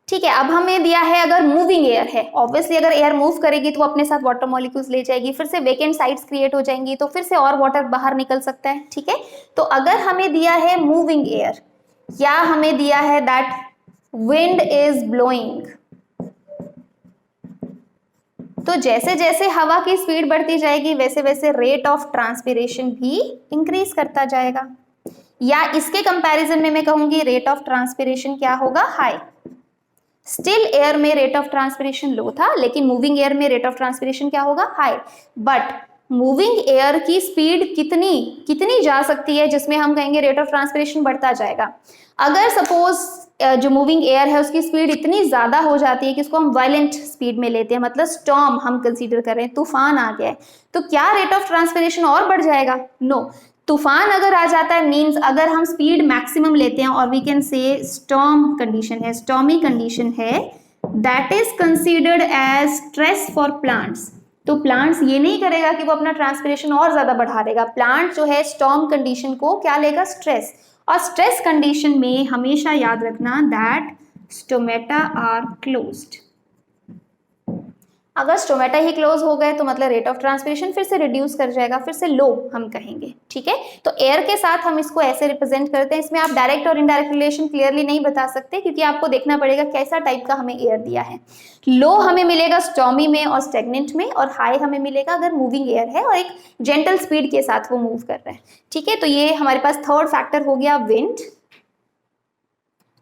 [SPEAKER 1] ठीक है, अब हमें दिया है अगर मूविंग एयर है, ऑब्वियसली अगर एयर मूव करेगी तो वो अपने साथ वाटर मॉलिक्यूल्स ले जाएगी, फिर से वेकेंट साइट्स क्रिएट हो जाएंगी, तो फिर से और वाटर बाहर निकल सकता है। ठीक है, तो अगर हमें दिया है मूविंग एयर या हमें दिया है दैट विंड इज ब्लोइंग, तो जैसे जैसे हवा की स्पीड बढ़ती जाएगी वैसे वैसे रेट ऑफ ट्रांसपिरेशन भी इंक्रीज करता जाएगा। या इसके कंपैरिजन में मैं कहूंगी रेट ऑफ ट्रांसपिरेशन क्या होगा? हाई। स्टिल एयर में रेट ऑफ ट्रांसपिरेशन लो था, लेकिन मूविंग एयर में रेट ऑफ ट्रांसपिरेशन क्या होगा? हाई। बट मूविंग एयर की स्पीड कितनी जा सकती है जिसमें हम कहेंगे रेट ऑफ ट्रांसपिरेशन बढ़ता जाएगा? अगर सपोज जो मूविंग एयर है उसकी स्पीड इतनी ज्यादा हो जाती है कि उसको हम वायलेंट स्पीड में लेते हैं, मतलब स्टॉर्म हम कंसीडर कर रहे हैं, तूफान आ गया है, तो क्या रेट ऑफ ट्रांसपिरेशन और बढ़ जाएगा? नो। तूफान अगर आ जाता है मींस अगर हम स्पीड मैक्सिमम लेते हैं और we can say storm condition है, स्टॉर्मी कंडीशन है, that is considered as stress for plants. तो प्लांट्स ये नहीं करेगा कि वो अपना ट्रांसपिरेशन और ज्यादा बढ़ा देगा। प्लांट जो है स्टॉर्म कंडीशन को क्या लेगा? स्ट्रेस। और स्ट्रेस कंडीशन में हमेशा याद रखना दैट स्टोमेटा आर क्लोज्ड। अगर स्टोमेटा ही क्लोज हो गए तो मतलब रेट ऑफ ट्रांसपिरेशन फिर से रिड्यूस कर जाएगा, फिर से लो हम कहेंगे। ठीक है, तो एयर के साथ हम इसको ऐसे रिप्रेजेंट करते हैं। इसमें आप डायरेक्ट और इनडायरेक्ट रिलेशन क्लियरली नहीं बता सकते क्योंकि आपको देखना पड़ेगा कैसा टाइप का हमें एयर दिया है। लो हमें मिलेगा स्टॉर्मी में और स्टेगनेंट में, और हाई हमें मिलेगा अगर मूविंग एयर है और एक जेंटल स्पीड के साथ वो मूव कर रहा है। ठीक है, तो ये हमारे पास थर्ड फैक्टर हो गया विंड।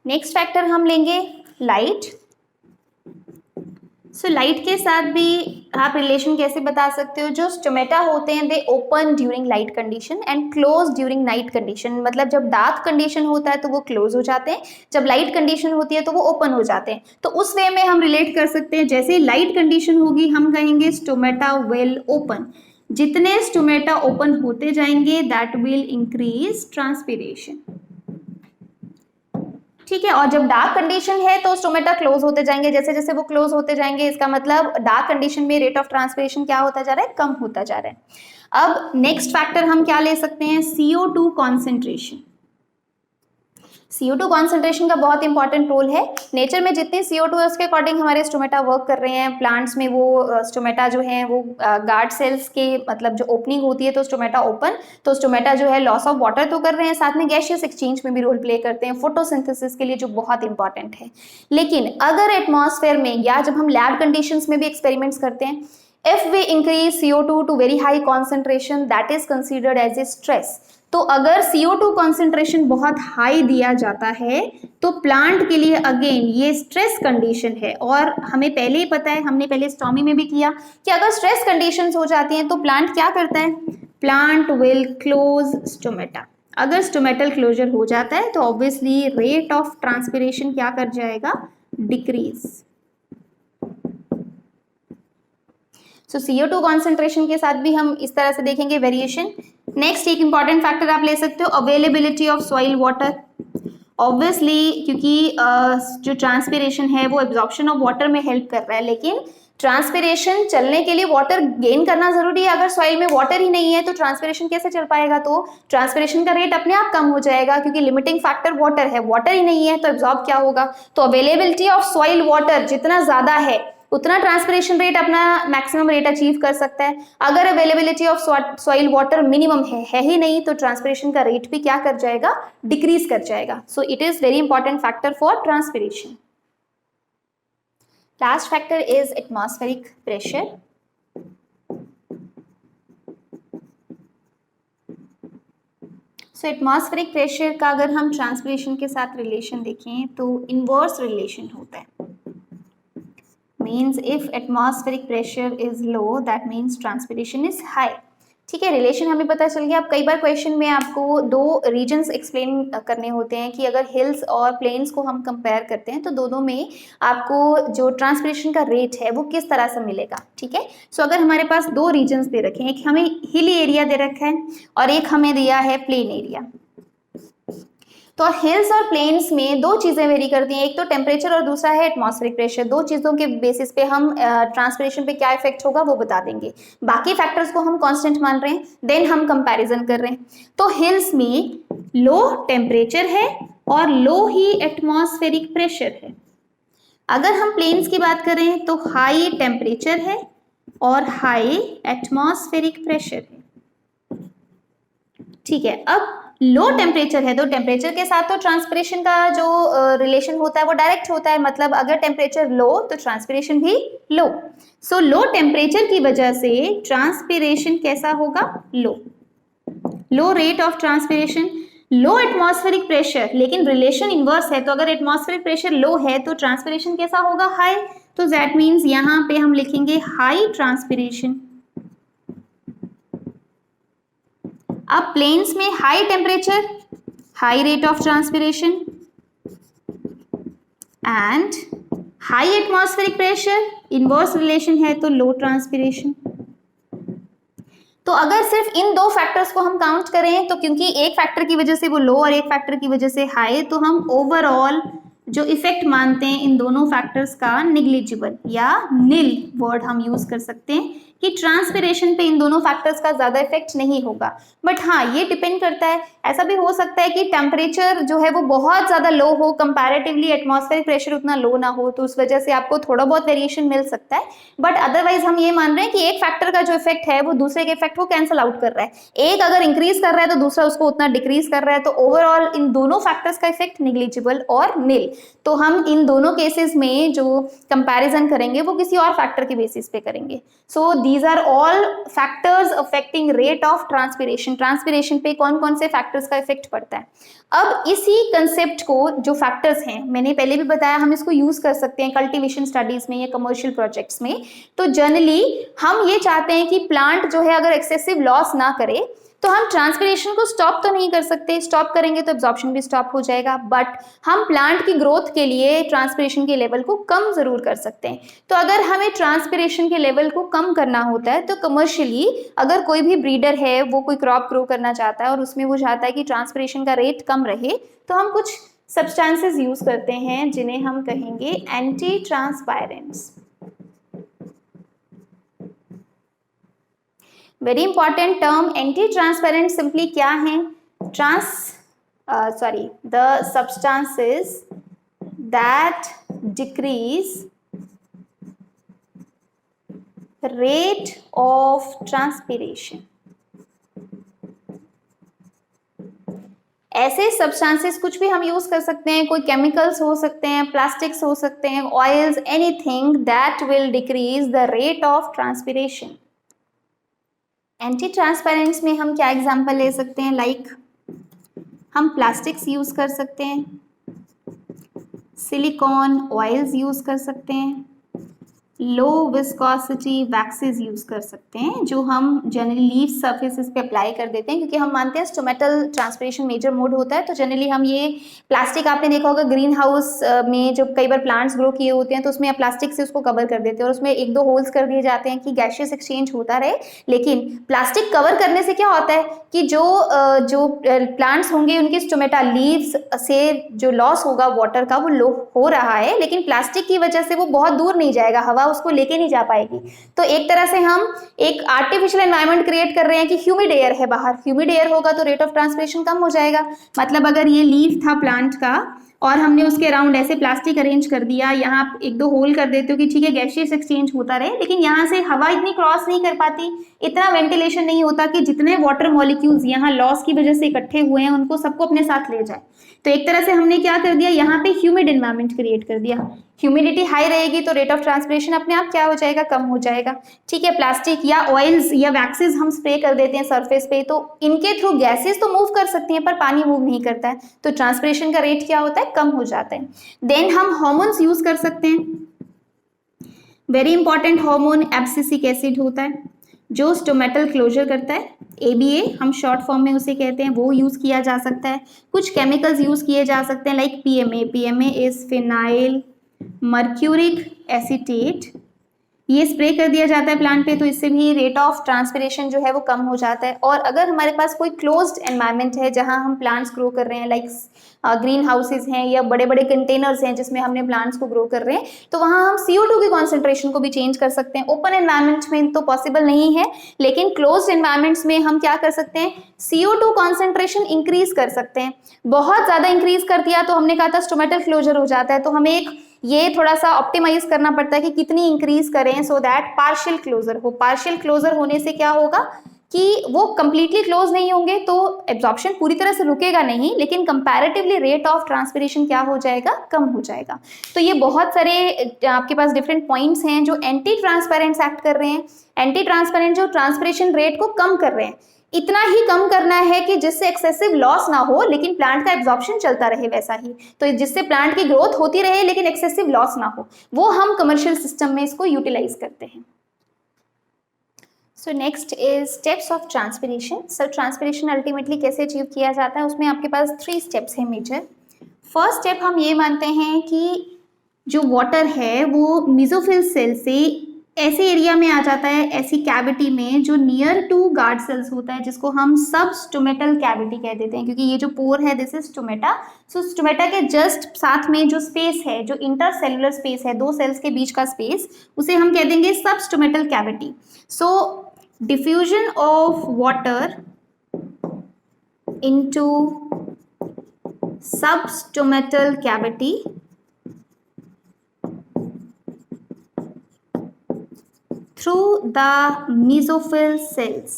[SPEAKER 1] नेक्स्ट फैक्टर हम लेंगे लाइट। सो लाइट के साथ भी आप रिलेशन कैसे बता सकते हो? जो स्टोमेटा होते हैं दे open during light condition and close during night condition. मतलब जब डार्क कंडीशन होता है तो वो क्लोज हो जाते हैं, जब लाइट कंडीशन होती है तो वो ओपन हो जाते हैं। तो उस वे में हम रिलेट कर सकते हैं, जैसे लाइट कंडीशन होगी हम कहेंगे स्टोमेटा विल ओपन। जितने स्टोमेटा ओपन होते जाएंगे दैट विल इंक्रीज ट्रांसपिरेशन। ठीक है, और जब डार्क कंडीशन है तो स्टोमेटा क्लोज होते जाएंगे, जैसे जैसे वो क्लोज होते जाएंगे इसका मतलब डार्क कंडीशन में रेट ऑफ ट्रांसपिरेशन क्या होता जा रहा है? कम होता जा रहा है। अब नेक्स्ट फैक्टर हम क्या ले सकते हैं? CO2 concentration. CO2 कॉन्सेंट्रेशन का बहुत इंपॉर्टेंट रोल है। नेचर में जितनी CO2 है उसके अकॉर्डिंग हमारे स्टोमेटा वर्क कर रहे हैं। प्लांट्स में वो स्टोमेटा जो है वो गार्ड सेल्स के मतलब जो ओपनिंग होती है तो स्टोमेटा ओपन, तो स्टोमेटा जो है लॉस ऑफ वाटर तो कर रहे हैं, साथ में गैसियस एक्सचेंज में भी रोल प्ले करते हैं फोटोसिंथेसिस के लिए, जो बहुत इंपॉर्टेंट है। लेकिन अगर एटमॉस्फेयर में या जब हम लैब कंडीशंस में भी एक्सपेरिमेंट्स करते हैं, if we increase CO2 to very high concentration that is considered as a stress। तो अगर CO2 कॉन्सेंट्रेशन बहुत हाई दिया जाता है तो प्लांट के लिए अगेन ये स्ट्रेस कंडीशन है। और हमें पहले ही पता है, हमने पहले स्टॉमी में भी किया कि अगर स्ट्रेस कंडीशंस हो जाती हैं तो प्लांट क्या करता है? Plant will close stomata. अगर स्टोमेटल क्लोजर हो जाता है तो ऑब्वियसली रेट ऑफ ट्रांसपिरेशन क्या कर जाएगा? डिक्रीज। सो CO2 कॉन्सेंट्रेशन के साथ भी हम इस तरह से देखेंगे वेरिएशन। नेक्स्ट एक इंपॉर्टेंट फैक्टर आप ले सकते हो availability of soil water. Obviously क्योंकि जो ट्रांसपिरेशन है वो एब्जॉर्प्शन ऑफ वाटर में हेल्प कर रहा है, लेकिन ट्रांसपिरेशन चलने के लिए वाटर गेन करना जरूरी है। अगर सॉइल में वाटर ही नहीं है तो ट्रांसपिरेशन कैसे चल पाएगा? तो ट्रांसपिरेशन का रेट अपने आप कम हो जाएगा क्योंकि लिमिटिंग फैक्टर वाटर है। वाटर ही नहीं है तो एब्जॉर्ब क्या होगा? तो अवेलेबिलिटी ऑफ सॉइल वाटर जितना ज्यादा है उतना ट्रांसपिरेशन रेट अपना मैक्सिमम रेट अचीव कर सकता है। अगर availability of soil water minimum है ही नहीं तो ट्रांसपिरेशन का रेट भी क्या कर जाएगा? डिक्रीज कर जाएगा। So it is very important factor for transpiration. Last factor is atmospheric pressure. So atmospheric pressure का अगर हम ट्रांसपिरेशन के साथ रिलेशन देखें तो इनवर्स रिलेशन होता है। Means if atmospheric pressure is low that means transpiration is high। ठीक है, रिलेशन हमें पता चल गया। अब कई बार क्वेश्चन में आपको दो रीजन्स एक्सप्लेन करने होते हैं कि अगर हिल्स और प्लेन्स को हम कंपेयर करते हैं तो दोनों में आपको जो ट्रांसपिरेशन का रेट है वो किस तरह से मिलेगा। ठीक है, सो अगर हमारे पास दो रीजन्स दे रखे हैं, एक हमें हिली एरिया दे रखा है और एक हमें दिया है प्लेन एरिया, तो हिल्स और प्लेन्स में दो चीजें वेरी करती हैं, एक तो टेम्परेचर और दूसरा है एटमॉस्फेरिक प्रेशर। दो चीजों के बेसिस पे हम ट्रांसपिरेशन पे क्या इफेक्ट होगा वो बता देंगे, बाकी फैक्टर्स को हम कांस्टेंट मान रहे हैं, देन हम कंपैरिजन कर रहे हैं। तो हिल्स में लो टेम्परेचर है और लो ही एटमॉस्फेरिक प्रेशर है। अगर हम प्लेन्स की बात करें तो हाई टेम्परेचर है और हाई एटमॉस्फेरिक प्रेशर है। ठीक है, अब लो टेम्परेचर है तो टेम्परेचर के साथ तो ट्रांसपिरेशन का जो रिलेशन होता है वो डायरेक्ट होता है, मतलब अगर टेम्परेचर लो तो ट्रांसपिरेशन भी लो। सो लो टेम्परेचर की वजह से ट्रांसपिरेशन कैसा होगा, low rate of transpiration. Low atmospheric pressure, लेकिन रिलेशन इनवर्स है, तो अगर एटमॉस्फेरिक प्रेशर लो है तो ट्रांसपिरेशन कैसा होगा, हाई। तो दैट मीन्स यहाँ पे हम लिखेंगे हाई ट्रांसपिरेशन। अब प्लेन्स में high temperature, high rate of transpiration and high atmospheric pressure, inverse relation है तो लो ट्रांसपिरेशन। तो अगर सिर्फ इन दो फैक्टर्स को हम काउंट करें तो क्योंकि एक फैक्टर की वजह से वो लो और एक फैक्टर की वजह से हाई, तो हम ओवरऑल जो इफेक्ट मानते हैं इन दोनों फैक्टर्स का निग्लिजिबल या निल वर्ड हम यूज कर सकते हैं कि ट्रांसपिरेशन पे इन दोनों फैक्टर्स का ज्यादा इफेक्ट नहीं होगा। बट हाँ, ये डिपेंड करता है, ऐसा भी हो सकता है कि टेम्परेचर जो है वो बहुत ज्यादा लो हो, कंपैरेटिवली एटमॉस्फेरिक प्रेशर उतना लो ना हो, तो उस वजह से आपको थोड़ा बहुत वेरिएशन मिल सकता है। बट अदरवाइज हम ये मान रहे हैं कि एक फैक्टर का जो इफेक्ट है वो दूसरे के इफेक्ट को कैंसिल आउट कर रहा है, एक अगर इंक्रीज कर रहा है तो दूसरा उसको उतना डिक्रीज कर रहा है, तो ओवरऑल इन दोनों फैक्टर्स का इफेक्ट निग्लिजिबल और निल। तो हम इन दोनों केसेस में जो कंपैरिजन करेंगे वो किसी और फैक्टर के बेसिस पे करेंगे। So these are all factors affecting rate of transpiration. Transpiration पे कौन कौन से फैक्टर्स का इफेक्ट पड़ता है। अब इसी कंसेप्ट को, जो फैक्टर्स हैं, मैंने पहले भी बताया, हम इसको यूज कर सकते हैं कल्टीवेशन स्टडीज में या कमर्शियल प्रोजेक्ट्स में। तो जनरली हम ये चाहते हैं कि प्लांट जो है अगर एक्सेसिव लॉस ना करे, तो हम ट्रांसपिरेशन को स्टॉप तो नहीं कर सकते, स्टॉप करेंगे तो एब्जॉर्प्शन भी स्टॉप हो जाएगा, बट हम प्लांट की ग्रोथ के लिए ट्रांसपिरेशन के लेवल को कम जरूर कर सकते हैं। तो अगर हमें ट्रांसपिरेशन के लेवल को कम करना होता है तो कमर्शियली अगर कोई भी ब्रीडर है वो कोई क्रॉप ग्रो करना चाहता है और उसमें वो चाहता है कि ट्रांसपिरेशन का रेट कम रहे, तो हम कुछ सब्सटेंसेस यूज करते हैं जिन्हें हम कहेंगे antitranspirants. Very important term, anti transparent simply क्या है, the substances that decrease rate of transpiration. ऐसे सब्सटेंसेस कुछ भी हम यूज कर सकते हैं, कोई केमिकल्स हो सकते हैं, प्लास्टिक्स हो सकते हैं, oils, anything that will decrease the rate of transpiration. Anti transparents में हम क्या एग्जांपल ले सकते हैं, लाइक हम प्लास्टिक्स यूज कर सकते हैं, सिलिकॉन ऑयल्स यूज कर सकते हैं, लो विस्कोसिटी वैक्सेस यूज कर सकते हैं जो हम जनरली लीफ सर्फेसेस पे अप्लाई कर देते हैं, क्योंकि हम मानते हैं स्टोमेटल ट्रांसपिरेशन मेजर मोड होता है। तो जनरली हम ये प्लास्टिक, आपने देखा होगा ग्रीन हाउस में जब कई बार प्लांट्स ग्रो किए होते हैं तो उसमें प्लास्टिक से उसको कवर कर देते हैं और उसमें एक दो होल्स कर दिए जाते हैं कि गैशियस एक्सचेंज होता रहे। लेकिन प्लास्टिक कवर करने से क्या होता है कि जो प्लांट्स होंगे उनकी स्टोमेटा लीव्स से जो लॉस होगा वाटर का वो लो हो रहा है, लेकिन प्लास्टिक की वजह से वो बहुत दूर नहीं जाएगा, हवा उसको लेके नहीं जा पाएगी। तो एक तरह से हम एक आर्टिफिशियल एनवायरनमेंट क्रिएट कर रहे हैं कि ह्यूमिड एयर है बाहर, ह्यूमिड एयर होगा तो रेट ऑफ ट्रांसपिरेशन कम हो जाएगा। मतलब अगर ये लीफ था प्लांट का और हमने उसके अराउंड ऐसे प्लास्टिक अरेंज कर दिया, यहाँ आप एक दो होल कर देते हो कि ठीक है गैशियस एक्सचेंज होता रहे, लेकिन यहाँ से हवा इतनी क्रॉस नहीं कर पाती, इतना वेंटिलेशन नहीं होता कि जितने वाटर मॉलिक्यूल्स यहाँ लॉस की वजह से इकट्ठे हुए हैं उनको सबको अपने साथ ले जाए। तो एक तरह से हमने क्या कर दिया, यहाँ पे ह्यूमिड एनवायरनमेंट क्रिएट कर दिया। ह्यूमिडिटी हाई रहेगी तो रेट ऑफ ट्रांसपिरेशन अपने आप क्या हो जाएगा, कम हो जाएगा। ठीक है, प्लास्टिक या ऑयल्स या वैक्सेस हम स्प्रे कर देते हैं सरफेस पे, तो इनके थ्रू गैसेस तो मूव कर सकती हैं पर पानी मूव नहीं करता है, तो ट्रांसपिरेशन का रेट क्या होता है, कम हो जाता है। देन हम हार्मोन्स यूज कर सकते हैं। Very important hormone abscisic acid होता है, जो स्टोमेटल क्लोजर करता है, ABA हम शॉर्ट फॉर्म में उसे कहते हैं, वो यूज़ किया जा सकता है। कुछ केमिकल्स यूज़ किए जा सकते हैं like PMA is phenyl mercuric acetate, ये स्प्रे कर दिया जाता है प्लांट पे, तो इससे भी रेट ऑफ ट्रांसपिरेशन जो है वो कम हो जाता है। और अगर हमारे पास कोई क्लोज्ड एनवायरनमेंट है जहां हम प्लांट्स ग्रो कर रहे हैं, लाइक ग्रीन हाउसेज हैं या बड़े बड़े कंटेनर्स हैं जिसमें हमने प्लांट्स को ग्रो कर रहे हैं, तो वहां हम CO2 की कॉन्सेंट्रेशन को भी चेंज कर सकते हैं। ओपन एनवायरनमेंट में तो पॉसिबल नहीं है, लेकिन क्लोज्ड एनवायरनमेंट्स में हम क्या कर सकते हैं, CO2 कॉन्सेंट्रेशन इंक्रीज कर सकते हैं। बहुत ज़्यादा इंक्रीज कर दिया तो हमने कहा था स्टोमेटल क्लोजर हो जाता है, तो हमें एक ये थोड़ा सा ऑप्टिमाइज करना पड़ता है कि कितनी इंक्रीज करें सो दैट पार्शियल क्लोजर हो। पार्शियल क्लोजर होने से क्या होगा कि वो कंप्लीटली क्लोज नहीं होंगे तो एब्जॉर्प्शन पूरी तरह से रुकेगा नहीं, लेकिन कंपैरेटिवली रेट ऑफ ट्रांसपिरेशन क्या हो जाएगा, कम हो जाएगा। तो ये बहुत सारे आपके पास डिफरेंट पॉइंट्स हैं जो एंटी ट्रांसपेरेंट्स एक्ट कर रहे हैं। एंटी ट्रांसपेरेंट जो ट्रांसपिरेशन रेट को कम कर रहे हैं, इतना ही कम करना है कि जिससे एक्सेसिव लॉस ना हो लेकिन प्लांट का एब्जॉर्प्शन चलता रहे वैसा ही, तो जिससे प्लांट की ग्रोथ होती रहे लेकिन एक्सेसिव लॉस ना हो, वो हम कमर्शियल सिस्टम में इसको यूटिलाइज करते हैं। So next is steps of transpiration. So transpiration ultimately कैसे अचीव किया जाता है, उसमें आपके पास 3 स्टेप्स हैं मेजर। फर्स्ट स्टेप हम ये मानते हैं कि जो वाटर है वो मेसोफिल सेल से ऐसे एरिया में आ जाता है, ऐसी कैविटी में जो नियर टू गार्ड सेल्स होता है, जिसको हम सब स्टोमेटल कैविटी कह देते हैं, क्योंकि ये जो पोर है this is stomata. So stomata के जस्ट साथ में जो स्पेस है, जो इंटरसेलुलर स्पेस है, 2 सेल्स के बीच का स्पेस, उसे हम कह देंगे सब stomatal cavity. So diffusion of water into सब stomatal cavity through the mesophyll cells.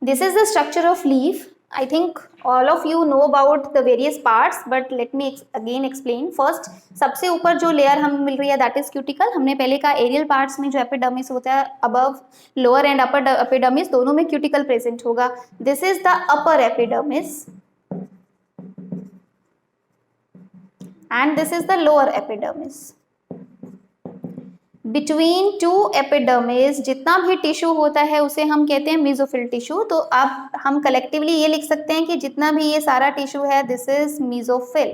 [SPEAKER 1] This is the structure of leaf. I think all of you know about the various parts, but let me again explain. First, सबसे ऊपर जो layer हमें मिल रही है that is cuticle. हमने पहले कहा aerial parts में जो एपिडर्मिस होता है, above lower and upper epidermis दोनों में क्यूटिकल प्रेजेंट होगा. This is the upper epidermis and this is the lower epidermis. Between 2 epidermis जितना भी टिश्यू होता है उसे हम कहते हैं मेसोफिल टिश्यू। तो अब हम कलेक्टिवली ये लिख सकते हैं कि जितना भी ये सारा टिश्यू है this is mesophyll.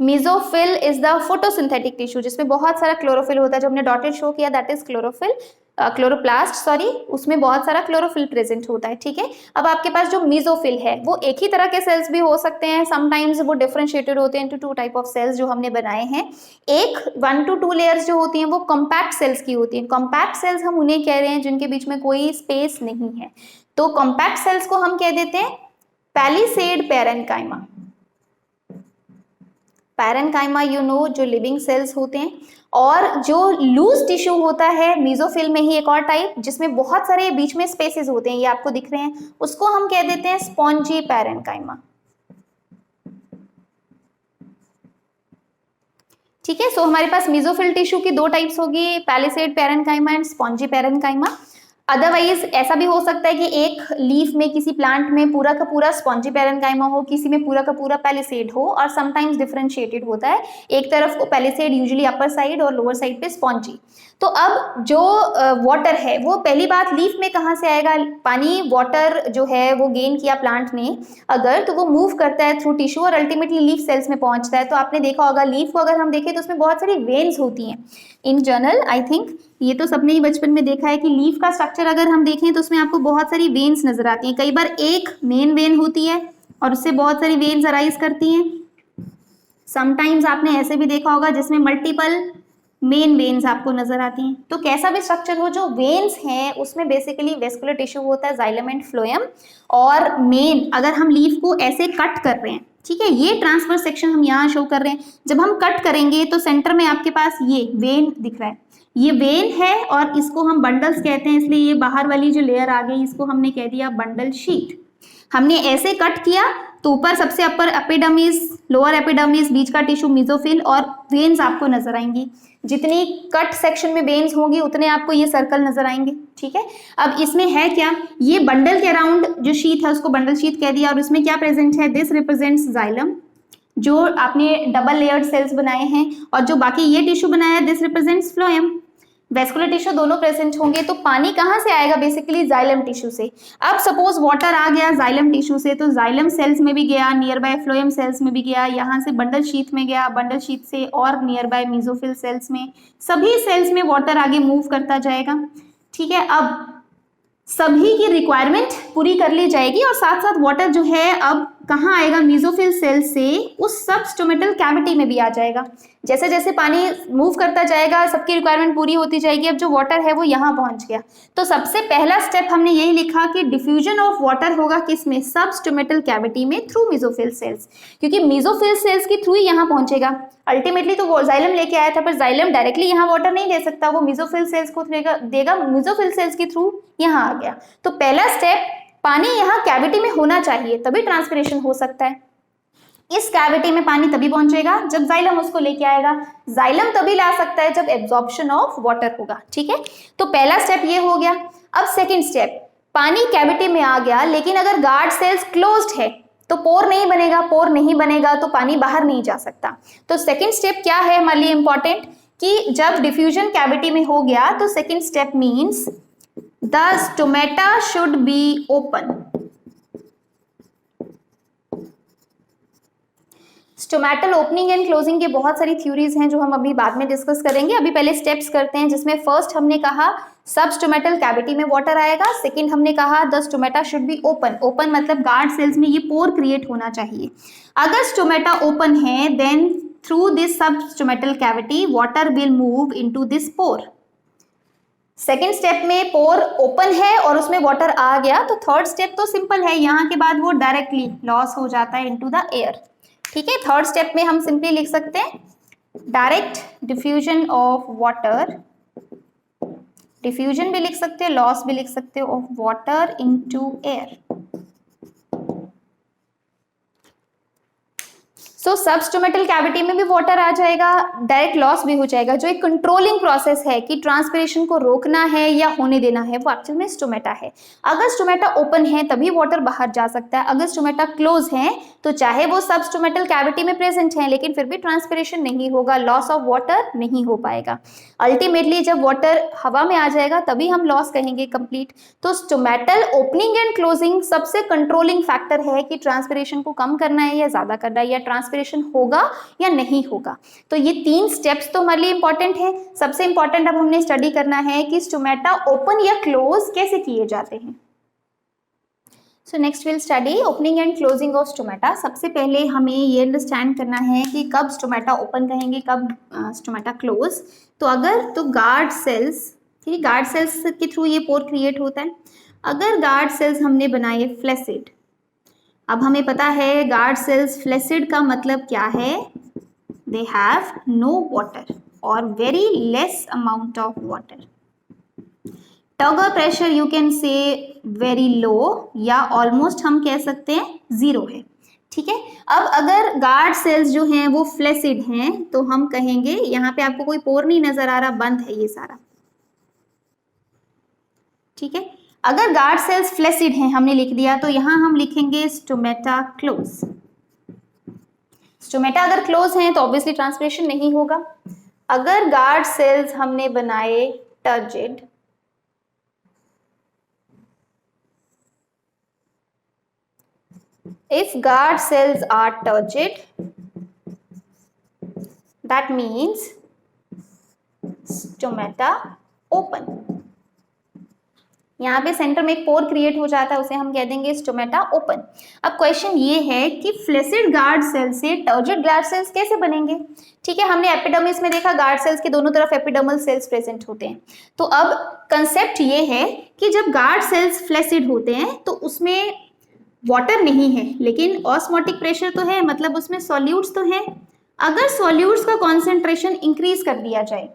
[SPEAKER 1] Mesophyll is the photosynthetic tissue जिसमें बहुत सारा क्लोरोफिल होता है, जो हमने डॉटेड शो किया that is chlorophyll, chloroplast sorry, उसमें बहुत सारा क्लोरोफिल प्रेजेंट होता है। ठीक है, अब आपके पास जो मेसोफिल है वो एक ही तरह के सेल्स भी हो सकते हैं, समटाइम्स वो डिफरेंशिएटेड होते हैं इनटू 2 टाइप ऑफ सेल्स जो हमने बनाए हैं। एक 1 to 2 लेयर्स जो होती हैं वो कॉम्पैक्ट सेल्स की होती हैं। कॉम्पैक्ट सेल्स हम उन्हें कह रहे हैं जिनके बीच में कोई स्पेस नहीं है, तो कॉम्पैक्ट सेल्स को हम कह देते हैं palisade parenchyma. Parenchyma you know जो लिविंग सेल्स होते हैं, और जो लूज टिश्यू होता है मेसोफिल में ही एक और टाइप जिसमें बहुत सारे बीच में स्पेसेस होते हैं, ये आपको दिख रहे हैं, उसको हम कह देते हैं स्पॉन्जी पैरेन्काइमा। ठीक है, सो हमारे पास मेसोफिल टिश्यू की 2 टाइप्स होगी, palisade parenchyma and spongy parenchyma. Otherwise ऐसा भी हो सकता है कि एक लीफ में किसी प्लांट में पूरा का पूरा स्पॉन्जी पैरेन्काइमा हो, किसी में पूरा का पूरा पैलिसेड हो, और समटाइम्स डिफरेंशिएटेड होता है, एक तरफ को पैलिसेड यूजुअली अपर साइड और लोअर साइड पे स्पॉन्जी। तो अब जो वाटर है वो पहली बात लीफ में कहाँ से आएगा, पानी वाटर जो है वो गेन किया प्लांट ने अगर, तो वो मूव करता है थ्रू टिश्यू और अल्टीमेटली लीफ सेल्स में पहुंचता है। तो आपने देखा होगा लीफ को अगर हम देखें तो उसमें बहुत सारी वेन्स होती हैं इन जनरल, आई थिंक ये तो सबने ही बचपन में देखा है कि लीफ का स्ट्रक्चर अगर हम देखें तो उसमें आपको बहुत सारी वेन्स नजर आती हैं। कई बार एक मेन वेन होती है और उससे बहुत सारी वेन्स अराइज करती हैं। समटाइम्स आपने ऐसे भी देखा होगा जिसमें मल्टीपल मेन वेन्स आपको नजर आती हैं। तो कैसा भी स्ट्रक्चर हो, जो वेन्स हैं उसमें बेसिकली वेस्कुलर टिश्यू होता है, जाइलम एंड फ्लोएम, और मेन अगर हम लीफ को ऐसे कट कर रहे हैं, ठीक है, ये ट्रांसफर सेक्शन हम यहाँ शो कर रहे हैं, जब हम कट करेंगे तो सेंटर में आपके पास ये वेन दिख रहा है, ये वेन है और इसको हम बंडल्स कहते हैं, इसलिए ये बाहर वाली जो लेयर आ गई इसको हमने कह दिया बंडल शीट। हमने ऐसे कट किया तो ऊपर सबसे अपर एपिडर्मिस, लोअर एपिडर्मिस, बीच का टिश्यू मेसोफिल और वेन्स आपको नजर आएंगी। जितनी कट सेक्शन में वेन्स होंगी उतने आपको ये सर्कल नजर आएंगे। ठीक है, अब इसमें है क्या, ये बंडल के अराउंड जो शीट है उसको बंडल शीट कह दिया, और उसमें क्या प्रेजेंट है, दिस रिप्रेजेंट्स जाइलम, जो आपने डबल लेयर्ड सेल्स बनाए हैं, और जो बाकी ये टिश्यू बनाया है this represents phloem. Vascular tissue दोनों प्रेजेंट होंगे। तो पानी कहाँ से आएगा? बेसिकली जाइलम टिश्यू से। अब सपोज वाटर आ गया जाइलम टिश्यू से, तो जाइलम सेल्स में भी गया, नियर बाय फ्लोएम सेल्स में भी गया, यहाँ से बंडल शीथ में गया, बंडल शीथ से और नियर बाय मेसोफिल सेल्स में, सभी सेल्स में वाटर आगे मूव करता जाएगा। ठीक है, अब सभी की रिक्वायरमेंट पूरी कर ली जाएगी और साथ साथ वाटर जो है अब कहाँ आएगा? मेसोफिल सेल से उस सबस्टोमेटल कैविटी में भी आ जाएगा। जैसे जैसे पानी मूव करता जाएगा सबकी रिक्वायरमेंट पूरी होती जाएगी। अब जो वाटर है वो यहाँ पहुंच गया। तो सबसे पहला स्टेप हमने यही लिखा कि डिफ्यूजन ऑफ वाटर होगा किसमें? सबस्टोमेटल कैविटी में थ्रू मेसोफिल सेल्स, क्योंकि मेसोफिल सेल्स के थ्रू ही यहाँ पहुंचेगा। अल्टीमेटली तो वो जाइलम लेके आया था, पर जाइलम डायरेक्टली यहाँ वाटर नहीं ले सकता, वो मेसोफिल सेल्स को देगा, मेसोफिल सेल्स के थ्रू यहाँ आ गया। तो पहला स्टेप, पानी यहाँ कैविटी में होना चाहिए तभी ट्रांसपिरेशन हो सकता है। इस कैविटी में पानी तभी पहुंचेगा जब जाइलम उसको लेके आएगा। जाइलम तभी ला सकता है जब एब्जॉर्प्शन ऑफ वाटर होगा। ठीक है, तो पहला स्टेप ये हो गया। अब सेकंड स्टेप, पानी कैविटी में आ गया, लेकिन अगर गार्ड सेल्स क्लोज्ड है तो पोर नहीं बनेगा, पोर नहीं बनेगा तो पानी बाहर नहीं जा सकता। तो सेकंड स्टेप क्या है हमारे लिए इंपॉर्टेंट, कि जब डिफ्यूजन कैविटी में हो गया तो second step means the stomata should be open. Stomatal opening and closing के बहुत सारी थ्योरीज हैं जो हम अभी बाद में डिस्कस करेंगे। अभी पहले स्टेप्स करते हैं, जिसमें फर्स्ट हमने कहा सब स्टोमेटल कैविटी में वाटर आएगा। सेकंड हमने कहा the stomata should be open. Open मतलब गार्ड सेल्स में ये पोर क्रिएट होना चाहिए। अगर स्टोमेटा ओपन है then through this sub stomatal cavity water will move into this pore. Second step में पोर ओपन है और उसमें वाटर आ गया, तो थर्ड स्टेप तो सिंपल है, यहाँ के बाद वो डायरेक्टली लॉस हो जाता है इनटू द एयर। ठीक है, थर्ड स्टेप में हम सिंपली लिख सकते हैं direct diffusion of water, diffusion भी लिख सकते हो, लॉस भी लिख सकते हो of water into air. So substomatal cavity में भी वाटर आ जाएगा, डायरेक्ट लॉस भी हो जाएगा। जो एक कंट्रोलिंग प्रोसेस है कि ट्रांसपिरेशन को रोकना है या होने देना है, वो एक्चुअल में स्टोमेटा है। अगर स्टोमेटा ओपन है तभी वाटर बाहर जा सकता है, अगर स्टोमेटा क्लोज है तो चाहे वो सबस्टोमेटल कैविटी में प्रेजेंट है लेकिन फिर भी ट्रांसपिरेशन नहीं होगा, लॉस ऑफ वाटर नहीं हो पाएगा। अल्टीमेटली जब वाटर हवा में आ जाएगा तभी हम लॉस कहेंगे कंप्लीट। तो स्टोमेटल ओपनिंग एंड क्लोजिंग सबसे कंट्रोलिंग फैक्टर है कि ट्रांसपिरेशन को कम करना है या ज्यादा करना है, या ट्रांसपिरेशन होगा या नहीं होगा। तो ये तीन स्टेप्स तो हमारे लिए इंपॉर्टेंट है। सबसे इंपॉर्टेंट अब हमने स्टडी करना है कि स्टोमेटा ओपन या क्लोज कैसे किए जाते हैं। So next will study opening and closing of stomata. सबसे पहले हमें ये अंडरस्टैंड करना है कि कब स्टोमेटा ओपन कहेंगे, कब स्टोमेटा क्लोज। तो अगर तो गार्ड सेल्स, ठीक है, गार्ड सेल्स के थ्रू ये पोर क्रिएट होता है। अगर गार्ड सेल्स हमने बनाए फ्लैसिड, अब हमें पता है गार्ड सेल्स फ्लैसिड का मतलब क्या है, दे हैव नो वाटर और very less amount of water. Turgor pressure you can से वेरी लो या ऑलमोस्ट हम कह सकते हैं जीरो है। ठीक है, अब अगर गार्ड सेल्स जो हैं वो फ्लैसिड हैं तो हम कहेंगे, यहाँ पे आपको कोई पोर नहीं नजर आ रहा, बंद है ये सारा। ठीक है, अगर गार्ड सेल्स फ्लैसिड हैं हमने लिख दिया, तो यहां हम लिखेंगे स्टोमेटा क्लोज। स्टोमेटा अगर क्लोज हैं तो ऑब्वियसली ट्रांसपिरेशन नहीं होगा। अगर गार्ड सेल्स हमने बनाए turgid, if guard cells are turgid, that means stomata open। यहाँ पे सेंटर में एक पोर क्रिएट हो जाता है, उसे हम कह देंगे स्टोमेटा ओपन। अब क्वेश्चन ये है कि फ्लैसिड गार्ड सेल से टर्जिड गार्ड सेल्स कैसे बनेंगे। ठीक है, हमने एपिडर्मिस में देखा गार्ड सेल्स के दोनों तरफ एपिडर्मल सेल्स प्रेजेंट होते हैं। तो अब कंसेप्ट ये है कि जब गार्ड सेल्स फ्लैसिड होते हैं तो उसमें वाटर नहीं है लेकिन ऑस्मोटिक प्रेशर तो है, मतलब उसमें सॉल्यूट्स तो हैं। अगर सॉल्यूट्स का कॉन्सेंट्रेशन इंक्रीज कर दिया जाए,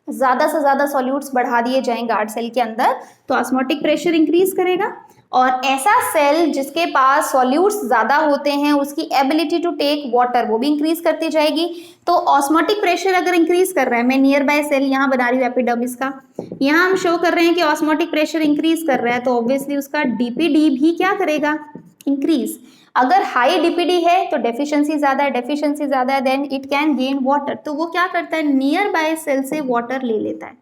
[SPEAKER 1] ज्यादा से ज्यादा सॉल्यूट्स बढ़ा दिए जाएं गार्ड सेल के अंदर, तो ऑस्मोटिक प्रेशर इंक्रीज करेगा। और ऐसा सेल जिसके पास सॉल्यूट्स ज्यादा होते हैं उसकी एबिलिटी टू टेक वाटर वो भी इंक्रीज करती जाएगी। तो ऑस्मोटिक प्रेशर अगर इंक्रीज कर रहा है, मैं नियर बाय सेल यहाँ बना रही हूँ एपिडर्मिस का, यहाँ हम शो कर रहे हैं कि ऑस्मोटिक प्रेशर इंक्रीज कर रहा है, तो ऑब्वियसली उसका डीपीडी भी क्या करेगा, इंक्रीज। अगर हाई डीपीडी है तो डेफिशिएंसी ज्यादा है, डेफिशिएंसी ज्यादा है then it can gain water, तो वो क्या करता है नियर बाय सेल से वाटर ले लेता है।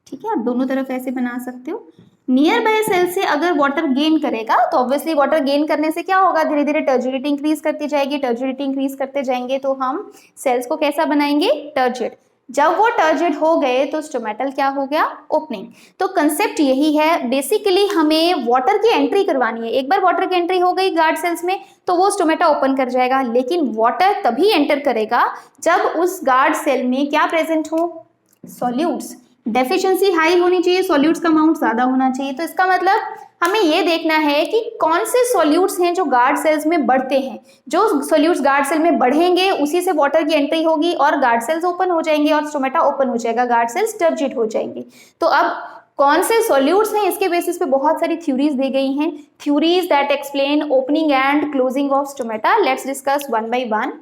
[SPEAKER 1] ठीक है, आप दोनों तरफ ऐसे बना सकते हो। नियर बाय सेल से अगर वाटर गेन करेगा तो ऑब्वियसली वाटर गेन करने से क्या होगा, धीरे धीरे टर्जिडिटी इंक्रीज करती जाएगी, टर्जिडिटी इंक्रीज करते जाएंगे तो हम सेल्स को कैसा बनाएंगे, टर्जिड। जब वो टर्जिड हो गए तो स्टोमेटल क्या हो गया, ओपनिंग। तो कंसेप्ट यही है, बेसिकली हमें वाटर की एंट्री करवानी है। एक बार वाटर की एंट्री हो गई गार्ड सेल्स में तो वो स्टोमेटा ओपन कर जाएगा, लेकिन वाटर तभी एंटर करेगा जब उस गार्ड सेल में क्या प्रेजेंट हो, सॉल्यूट्स। डेफिशिएंसी हाई होनी चाहिए, सॉल्यूट्स का अमाउंट ज्यादा होना चाहिए। तो इसका मतलब हमें ये देखना है कि कौन से सॉल्यूट्स हैं जो गार्ड सेल्स में बढ़ते हैं। जो सॉल्यूट्स गार्ड सेल में बढ़ेंगे उसी से वाटर की एंट्री होगी और गार्ड सेल्स ओपन हो जाएंगे और स्टोमेटा ओपन हो जाएगा, गार्ड सेल्स टर्जिड हो जाएंगे। तो अब कौन से सॉल्यूट्स हैं इसके बेसिस पे बहुत सारी थ्योरीज दी गई हैं, theories that explain opening and closing of stomata. Let's discuss one by one.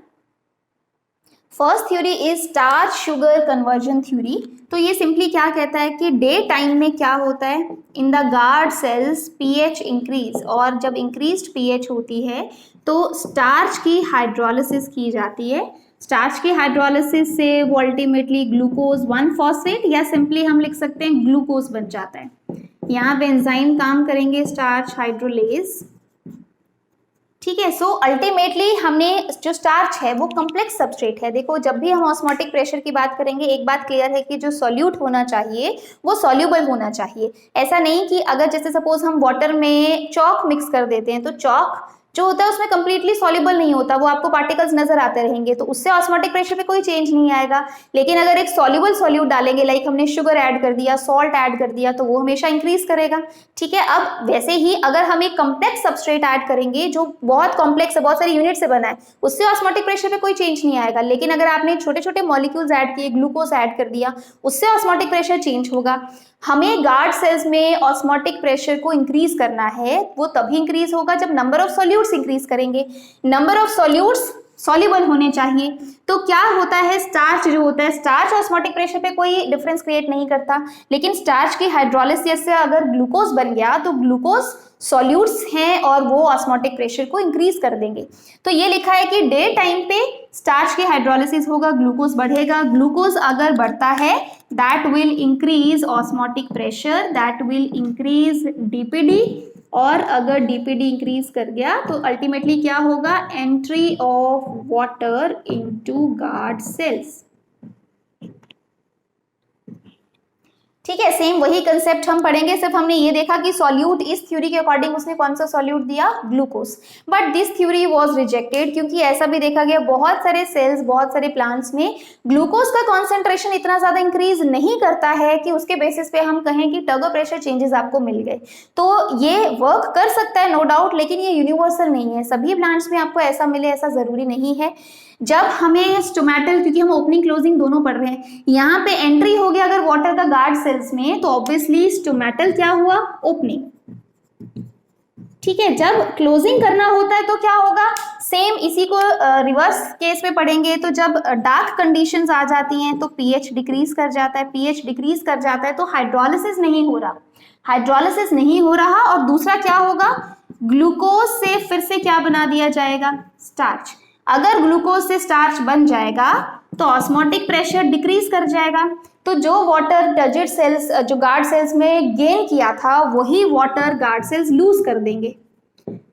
[SPEAKER 1] First theory is starch sugar conversion theory. तो ये सिंपली क्या कहता है कि डे टाइम में क्या होता है, in the guard cells pH increase, और जब इंक्रीज्ड पीएच होती है तो स्टार्च की हाइड्रोलिसिस की जाती है। स्टार्च की हाइड्रोलिसिस से वो अल्टीमेटली ग्लूकोज 1 फॉस्फेट या सिंपली हम लिख सकते हैं ग्लूकोज बन जाता है। यहाँ पे एंजाइम काम करेंगे स्टार्च हाइड्रोलेज। ठीक है, सो अल्टीमेटली हमने जो स्टार्च है वो कॉम्प्लेक्स सबस्ट्रेट है। देखो जब भी हम ऑस्मोटिक प्रेशर की बात करेंगे एक बात क्लियर है कि जो सॉल्यूट होना चाहिए वो सॉल्यूबल होना चाहिए। ऐसा नहीं कि अगर जैसे सपोज हम वाटर में चॉक मिक्स कर देते हैं तो चॉक जो होता है उसमें कंप्लीटली सॉल्युबल नहीं होता, वो आपको पार्टिकल्स नजर आते रहेंगे, तो उससे ऑस्मोटिक प्रेशर पे कोई चेंज नहीं आएगा। लेकिन अगर एक सॉल्युबल सॉल्यूट डालेंगे, लाइक हमने शुगर ऐड कर दिया, सॉल्ट ऐड कर दिया, तो वो हमेशा इंक्रीज करेगा। ठीक है, अब वैसे ही अगर हम एक कॉम्प्लेक्स सबस्ट्रेट ऐड करेंगे जो बहुत कॉम्प्लेक्स है, बहुत सारी यूनिट से बना है, उससे ऑस्मोटिक प्रेशर पे कोई चेंज नहीं आएगा। लेकिन अगर आपने छोटे छोटे मॉलिक्यूल्स ऐड किए, ग्लूकोज ऐड कर दिया, उससे ऑस्मोटिक प्रेशर चेंज होगा। हमें गार्ड सेल्स में ऑस्मोटिक प्रेशर को इंक्रीज करना है, वो तभी इंक्रीज होगा जब नंबर ऑफ सॉल्यूट्स इंक्रीज करेंगे। नंबर ऑफ सॉल्यूट्स सॉल्युबल होने चाहिए। तो क्या होता है, स्टार्च जो होता है, स्टार्च ऑस्मोटिक प्रेशर पे कोई डिफरेंस क्रिएट नहीं करता, लेकिन स्टार्च की हाइड्रोलिसिस से अगर ग्लूकोज बन गया तो ग्लूकोज सॉल्यूट्स हैं और वो ऑस्मोटिक प्रेशर को इंक्रीज कर देंगे। तो ये लिखा है कि डे टाइम पे स्टार्च की हाइड्रोलिसिस होगा, ग्लूकोज बढ़ेगा। ग्लूकोज अगर बढ़ता है that will increase osmotic pressure, that will increase DPD, और अगर डीपीडी इंक्रीज कर गया तो अल्टीमेटली क्या होगा, entry of water into guard cells. ठीक है, सेम वही कंसेप्ट हम पढ़ेंगे, सिर्फ हमने ये देखा कि सॉल्यूट इस थ्योरी के अकॉर्डिंग उसने कौन सा सॉल्यूट दिया, glucose. But this theory was rejected क्योंकि ऐसा भी देखा गया बहुत सारे सेल्स, बहुत सारे प्लांट्स में ग्लूकोज का कॉन्सेंट्रेशन इतना ज्यादा इंक्रीज नहीं करता है कि उसके बेसिस पे हम कहें कि टर्बो प्रेशर चेंजेस आपको मिल गए। तो ये वर्क कर सकता है नो डाउट, लेकिन ये यूनिवर्सल नहीं है, सभी प्लांट्स में आपको ऐसा मिले ऐसा जरूरी नहीं है। जब हमें स्टोमेटल, क्योंकि हम ओपनिंग क्लोजिंग दोनों पढ़ रहे हैं, यहाँ पे एंट्री हो गया अगर वाटर का गार्ड सेल्स में, तो ऑब्वियसली स्टोमेटल क्या हुआ, ओपनिंग। ठीक है, जब क्लोजिंग करना होता है तो क्या होगा, सेम इसी को रिवर्स केस में पढ़ेंगे। तो जब डार्क कंडीशंस आ जाती हैं तो पीएच डिक्रीज कर जाता है, पीएच डिक्रीज कर जाता है तो हाइड्रोलिसिस नहीं हो रहा, हाइड्रोलिसिस नहीं हो रहा, और दूसरा क्या होगा, ग्लूकोज से फिर से क्या बना दिया जाएगा, स्टार्च। अगर ग्लूकोज से स्टार्च बन जाएगा तो ऑस्मोटिक प्रेशर डिक्रीज कर जाएगा, तो जो वाटर टर्जिड सेल्स, जो गार्ड सेल्स में गेन किया था, वही वाटर गार्ड सेल्स लूज कर देंगे।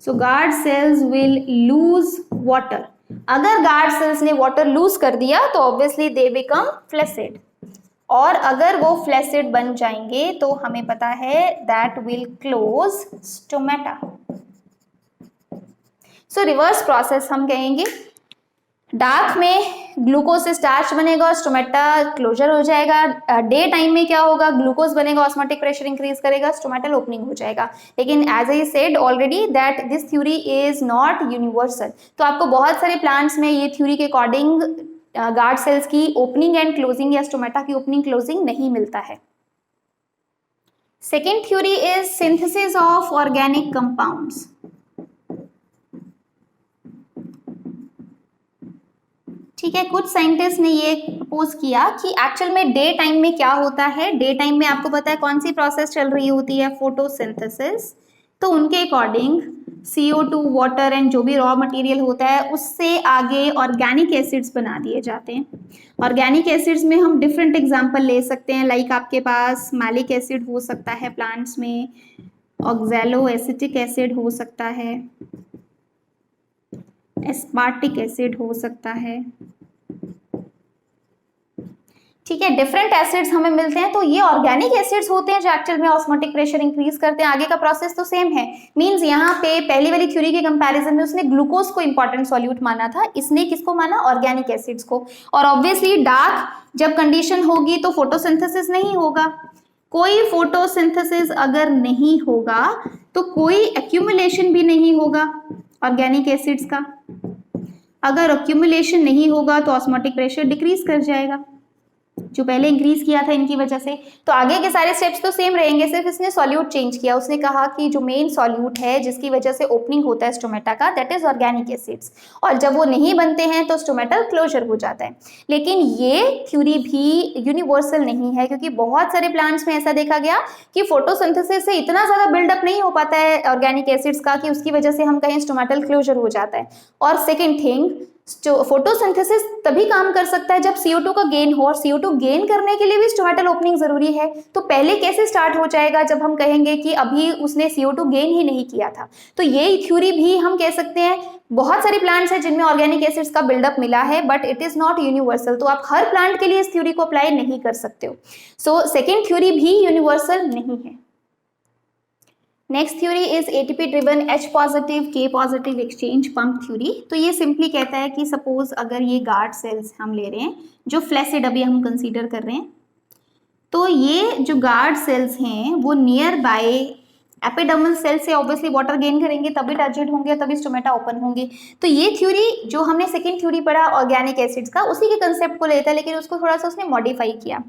[SPEAKER 1] So guard cells will lose water. अगर गार्ड सेल्स ने वाटर लूज कर दिया तो ऑब्वियसली दे बिकम फ्लैसिड, और अगर वो फ्लैसिड बन जाएंगे तो हमें पता है that will close stomata. So reverse process हम कहेंगे, डार्क में ग्लूकोज से स्टार्च बनेगा और स्टोमेटा क्लोजर हो जाएगा। डे टाइम में क्या होगा, ग्लूकोज बनेगा, ऑस्मोटिक प्रेशर इंक्रीज करेगा, स्टोमेटल ओपनिंग हो जाएगा। लेकिन as I said already that this theory is not universal. तो आपको बहुत सारे प्लांट्स में ये थ्योरी के अकॉर्डिंग गार्ड सेल्स की ओपनिंग एंड क्लोजिंग या स्टोमेटा की ओपनिंग क्लोजिंग नहीं मिलता है। Second theory is synthesis of organic compounds. ठीक है, कुछ साइंटिस्ट ने ये प्रपोज किया कि एक्चुअल में डे टाइम में क्या होता है, डे टाइम में आपको पता है कौन सी प्रोसेस चल रही होती है, फोटोसिंथेसिस। तो उनके अकॉर्डिंग CO2 वाटर एंड जो भी रॉ मटेरियल होता है उससे आगे ऑर्गेनिक एसिड्स बना दिए जाते हैं। ऑर्गेनिक एसिड्स में हम डिफरेंट एग्जांपल ले सकते हैं, लाइक आपके पास मैलिक एसिड हो सकता है प्लांट्स में, ऑक्सैलो एसिटिक एसिड हो सकता है, एस्पार्टिक एसिड हो सकता है। ठीक है, डिफरेंट एसिड्स हमें मिलते हैं। तो ये ऑर्गेनिक एसिड्स होते हैं जो एक्चुअल में ऑस्मोटिक प्रेशर इंक्रीज करते हैं। आगे का प्रोसेस तो सेम है। मींस यहाँ पे पहली वाली थ्योरी के कंपैरिजन में उसने ग्लूकोज को इंपॉर्टेंट सॉल्यूट माना था, इसने किसको माना? ऑर्गेनिक एसिड्स को। और ऑब्वियसली डार्क जब कंडीशन होगी तो फोटोसिंथेसिस नहीं होगा। कोई फोटोसिंथेसिस अगर नहीं होगा तो कोई एक्यूमुलेशन भी नहीं होगा ऑर्गेनिक एसिड्स का। अगर एक्यूमुलेशन नहीं होगा तो ऑस्मोटिक प्रेशर डिक्रीज कर जाएगा, जो पहले इंक्रीज किया था इनकी वजह से। तो आगे के सारे स्टेप्स तो सेम रहेंगे, सिर्फ इसने सॉल्यूट चेंज किया। उसने कहा कि जो मेन सॉल्यूट है जिसकी वजह से ओपनिंग होता है स्टोमेटा का, दैट इज ऑर्गेनिक एसिड्स, और जब वो नहीं बनते हैं तो स्टोमेटल क्लोजर हो जाता है। लेकिन ये थ्योरी भी यूनिवर्सल नहीं है, क्योंकि बहुत सारे प्लांट्स में ऐसा देखा गया कि फोटोसिंथेसिस से इतना ज्यादा बिल्डअप नहीं हो पाता है ऑर्गेनिक एसिड्स का कि उसकी वजह से हम कहें स्टोमेटल क्लोजर हो जाता है। और सेकेंड थिंग, फोटोसिंथेसिस तभी काम कर सकता है जब CO2 का गेन हो, और CO2 गेन करने के लिए भी स्टोमेटल ओपनिंग जरूरी है। तो पहले कैसे स्टार्ट हो जाएगा जब हम कहेंगे कि अभी उसने CO2 गेन ही नहीं किया था। तो ये थ्योरी भी हम कह सकते हैं, बहुत सारे प्लांट्स हैं जिनमें ऑर्गेनिक एसिड्स का बिल्डअप मिला है, but it is not universal. तो आप हर प्लांट के लिए इस थ्योरी को अप्लाई नहीं कर सकते हो। सो सेकेंड थ्योरी भी यूनिवर्सल नहीं है। Next theory is ATP driven H positive K positive exchange pump theory. तो ये सिंपली कहता है कि सपोज अगर ये गार्ड सेल्स हम ले रहे हैं जो फ्लैसिड अभी हम कंसीडर कर रहे हैं, तो ये जो गार्ड सेल्स हैं वो नियर बाय एपिडर्मल सेल से ऑब्वियसली वाटर गेन करेंगे, तभी टर्जिड होंगे, तभी स्टोमेटा ओपन होंगे। तो ये थ्योरी जो हमने सेकेंड थ्योरी पढ़ा ऑर्गेनिक एसिड्स का, उसी के कंसेप्ट को लेता है, लेकिन उसको थोड़ा सा उसने मॉडिफाई किया।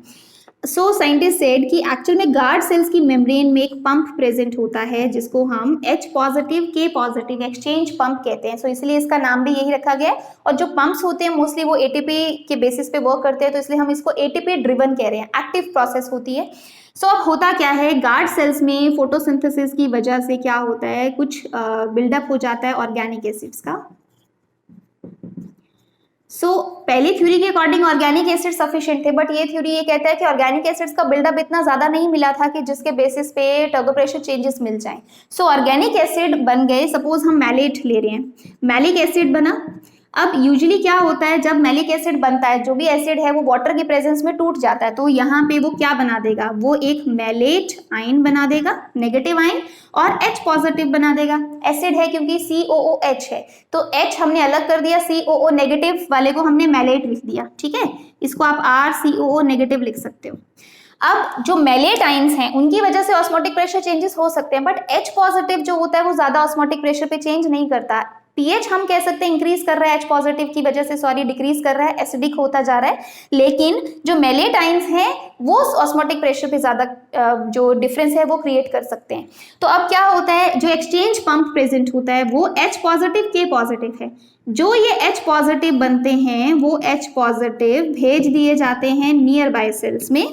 [SPEAKER 1] सो साइंटिस्ट सेड कि एक्चुअल में गार्ड सेल्स की मेम्ब्रेन में एक पंप प्रेजेंट होता है जिसको हम H positive K positive exchange pump कहते हैं। सो इसलिए इसका नाम भी यही रखा गया है। और जो पंप्स होते हैं मोस्टली वो ATP के बेसिस पे वर्क करते हैं, तो इसलिए हम इसको ATP ड्रिवन कह रहे हैं, एक्टिव प्रोसेस होती है। सो अब होता क्या है, गार्ड सेल्स में फोटोसिंथेसिस की वजह से क्या होता है, कुछ बिल्डअप हो जाता है ऑर्गेनिक एसिड्स का। पहली थ्योरी के अकॉर्डिंग ऑर्गेनिक एसिड सफिशिएंट थे, बट ये थ्योरी ये कहता है कि ऑर्गेनिक एसिड्स का बिल्डअप इतना ज्यादा नहीं मिला था कि जिसके बेसिस पे टर्बो प्रेशर चेंजेस मिल जाएं। ऑर्गेनिक एसिड बन गए, सपोज हम मैलेट ले रहे हैं, मैलिक एसिड बना। अब यूजुअली क्या होता है, जब मैलिक एसिड बनता है, जो भी एसिड है वो वाटर के प्रेजेंस में टूट जाता है, तो यहाँ पे वो क्या बना देगा, वो एक मैलेट आयन बना देगा, नेगेटिव आयन, और H पॉजिटिव बना देगा। एसिड है क्योंकि COOH है, तो H हमने अलग कर दिया, COO नेगेटिव वाले को हमने मैलेट लिख दिया। ठीक है, इसको आप RCOO नेगेटिव लिख सकते हो। अब जो मैलेट आयंस हैं उनकी वजह से ऑस्मोटिक प्रेशर चेंजेस हो सकते हैं, बट H पॉजिटिव जो होता है वो ज्यादा ऑस्मोटिक प्रेशर पे चेंज नहीं करता। pH हम कह सकते हैं इंक्रीज कर रहा है, H पॉजिटिव की वजह से डिक्रीज कर रहा है, एसिडिक होता जा रहा है, लेकिन जो मैलेट आयंस हैं वो ऑस्मोटिक प्रेशर पे ज्यादा जो डिफरेंस है वो क्रिएट कर सकते हैं। तो अब क्या होता है, जो एक्सचेंज पंप प्रेजेंट होता है वो H पॉजिटिव K पॉजिटिव है। जो ये H पॉजिटिव बनते हैं वो H पॉजिटिव भेज दिए जाते हैं नियर बाय सेल्स में,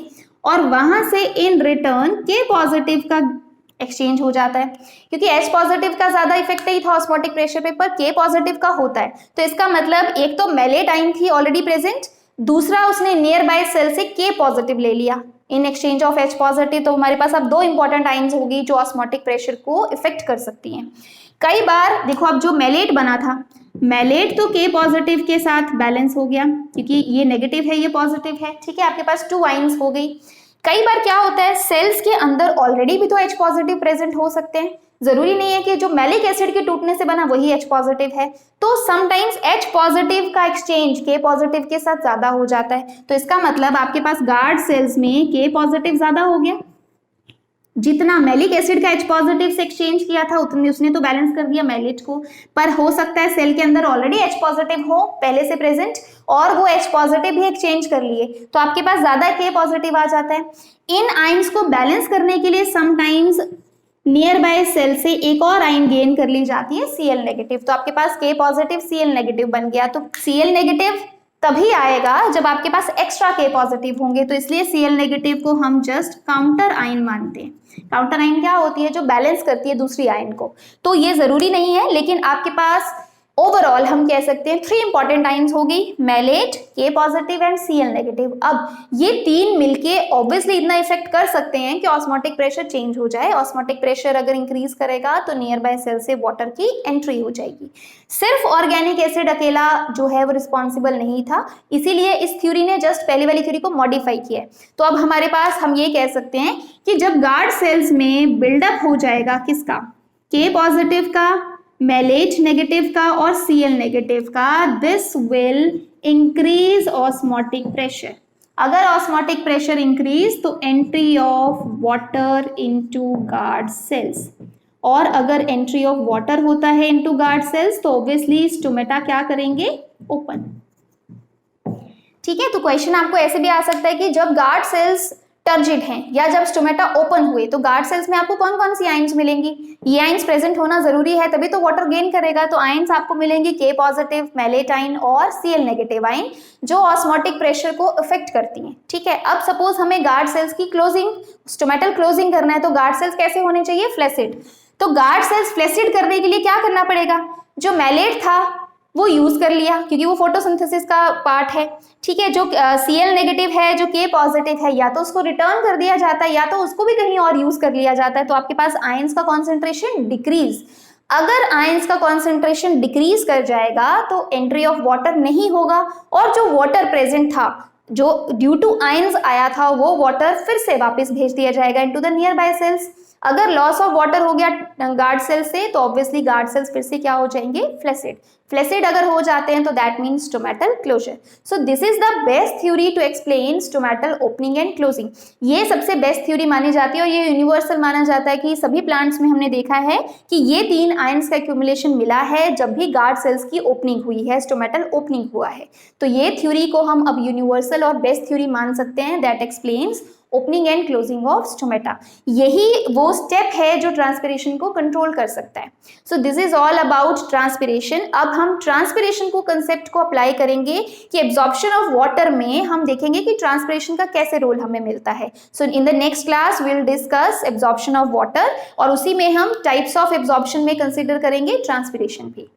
[SPEAKER 1] और वहां से इन रिटर्न K पॉजिटिव का एक्सचेंज हो जाता है, क्योंकि H पॉजिटिव का ज्यादा इफेक्ट नहीं था ऑस्मोटिक प्रेशर पे, पर K पॉजिटिव का होता है। तो इसका मतलब एक तो मैलेट आयन थी ऑलरेडी प्रेजेंट, दूसरा उसने नियर बाय सेल से K पॉजिटिव ले लिया in exchange of H positive. तो हमारे पास अब दो इंपॉर्टेंट आयन्स होगी जो ऑस्मोटिक प्रेशर को इफेक्ट कर सकती हैं। कई बार देखो, अब जो मैलेट बना था, मैलेट तो K पॉजिटिव के साथ बैलेंस हो गया, क्योंकि ये नेगेटिव है ये पॉजिटिव है। ठीक है, आपके पास 2 आयन्स हो गई। कई बार क्या होता है, सेल्स के अंदर ऑलरेडी भी तो H पॉजिटिव प्रेजेंट हो सकते हैं, जरूरी नहीं है कि जो मैलिक एसिड के टूटने से बना वही H पॉजिटिव है। तो समटाइम्स H पॉजिटिव का एक्सचेंज K पॉजिटिव के साथ ज्यादा हो जाता है। तो इसका मतलब आपके पास गार्ड सेल्स में K पॉजिटिव ज्यादा हो गया, जितना मैलिक एसिड का H पॉजिटिव से एक्सचेंज किया था उतने उसने तो बैलेंस कर दिया मैलेट को। पर हो सकता है सेल के अंदर ऑलरेडी H पॉजिटिव हो पहले से प्रेजेंट, और वो H पॉजिटिव भी एक्सचेंज कर लिए, तो आपके पास ज्यादा K पॉजिटिव आ जाता है। इन आयंस को बैलेंस करने के लिए समटाइम्स नियर बाय सेल से एक और आयन गेन कर ली जाती है Cl नेगेटिव। तो आपके पास K पॉजिटिव Cl नेगेटिव बन गया। तो Cl नेगेटिव तभी आएगा जब आपके पास एक्स्ट्रा के पॉजिटिव होंगे, तो इसलिए Cl नेगेटिव को हम जस्ट काउंटर आयन मानते हैं। काउंटर आयन क्या होती है? जो बैलेंस करती है दूसरी आयन को। तो ये जरूरी नहीं है, लेकिन आपके पास ओवरऑल हम कह सकते हैं 3 इंपॉर्टेंट आयन्स हो गई, मैलेट, के पॉजिटिव एंड Cl नेगेटिव। अब ये 3 मिलके ऑब्वियसली इतना इफेक्ट कर सकते हैं कि ऑस्मोटिक प्रेशर चेंज हो जाए। ऑस्मोटिक प्रेशर अगर इंक्रीज करेगा तो नियर बाय सेल से वाटर की एंट्री हो जाएगी। सिर्फ ऑर्गेनिक एसिड अकेला जो है वो रिस्पॉन्सिबल नहीं था, इसीलिए इस थ्योरी ने जस्ट पहले वाली थ्योरी को मॉडिफाई किया है। तो अब हमारे पास हम ये कह सकते हैं कि जब गार्ड सेल्स में बिल्डअप हो जाएगा किसका? के पॉजिटिव का, मैलेट नेगेटिव का और Cl नेगेटिव का, this will increase osmotic pressure. अगर ऑस्मोटिक प्रेशर इंक्रीज तो entry of water into guard cells, और अगर एंट्री ऑफ वाटर होता है इनटू गार्ड सेल्स तो ऑब्वियसली स्टोमेटा क्या करेंगे? ओपन। ठीक है, तो क्वेश्चन आपको ऐसे भी आ सकता है कि जब गार्ड सेल्स टर्जिड हैं या जब स्टोमेटा ओपन हुए तो गार्ड सेल्स में आपको कौन कौन सी आयंस मिलेंगी? ये आयंस प्रेजेंट होना जरूरी है, तभी तो वाटर गेन करेगा। तो आयंस आपको मिलेंगी के पॉजिटिव, मैलेट आयन और Cl नेगेटिव आयन, जो ऑस्मोटिक प्रेशर को इफेक्ट करती हैं। ठीक है, अब सपोज हमें गार्ड सेल्स की क्लोजिंग, स्टोमेटल क्लोजिंग करना है, तो गार्ड सेल्स कैसे होने चाहिए? फ्लैसिड। तो गार्ड सेल्स फ्लैसिड करने के लिए क्या करना पड़ेगा? जो मैलेट था वो यूज कर लिया क्योंकि वो फोटोसिंथेसिस का पार्ट है। ठीक है, जो Cl नेगेटिव है, जो के पॉजिटिव है, या तो उसको रिटर्न कर दिया जाता है या तो उसको भी कहीं और यूज कर लिया जाता है। तो आपके पास आयंस का कॉन्सेंट्रेशन डिक्रीज। अगर आयंस का कॉन्सेंट्रेशन डिक्रीज कर जाएगा तो एंट्री ऑफ वाटर नहीं होगा, और जो वाटर प्रेजेंट था, जो ड्यू टू आयंस आया था, वो वाटर फिर से वापस भेज दिया जाएगा into the nearby cells. अगर लॉस ऑफ वाटर हो गया गार्ड सेल से तो ऑब्वियसली गार्ड सेल्स फिर से क्या हो जाएंगे? फ्लैसिड। फ्लैसिड अगर हो जाते हैं तो that means stomatal closure. So this is the best theory to explain stomatal opening and closing. ये सबसे बेस्ट थ्योरी मानी जाती है और ये यूनिवर्सल माना जाता है कि सभी प्लांट्स में हमने देखा है कि ये 3 आयंस का एक्यूमुलेशन मिला है जब भी गार्ड सेल्स की ओपनिंग हुई है, स्टोमेटल ओपनिंग हुआ है। तो ये थ्योरी को हम अब यूनिवर्सल और बेस्ट थ्योरी मान सकते हैं, that explains opening and closing of stomata. यही वो स्टेप है जो ट्रांसपिरेशन को कंट्रोल कर सकता है। सो this is all about transpiration. अब हम ट्रांसपिरेशन को कंसेप्ट को अप्लाई करेंगे कि एब्जॉर्प्शन ऑफ वाटर में हम देखेंगे कि ट्रांसपिरेशन का कैसे रोल हमें मिलता है। So in the next class we will discuss absorption of water, और उसी में हम टाइप्स ऑफ एब्जॉर्प्शन में कंसिडर करेंगे ट्रांसपिरेशन भी।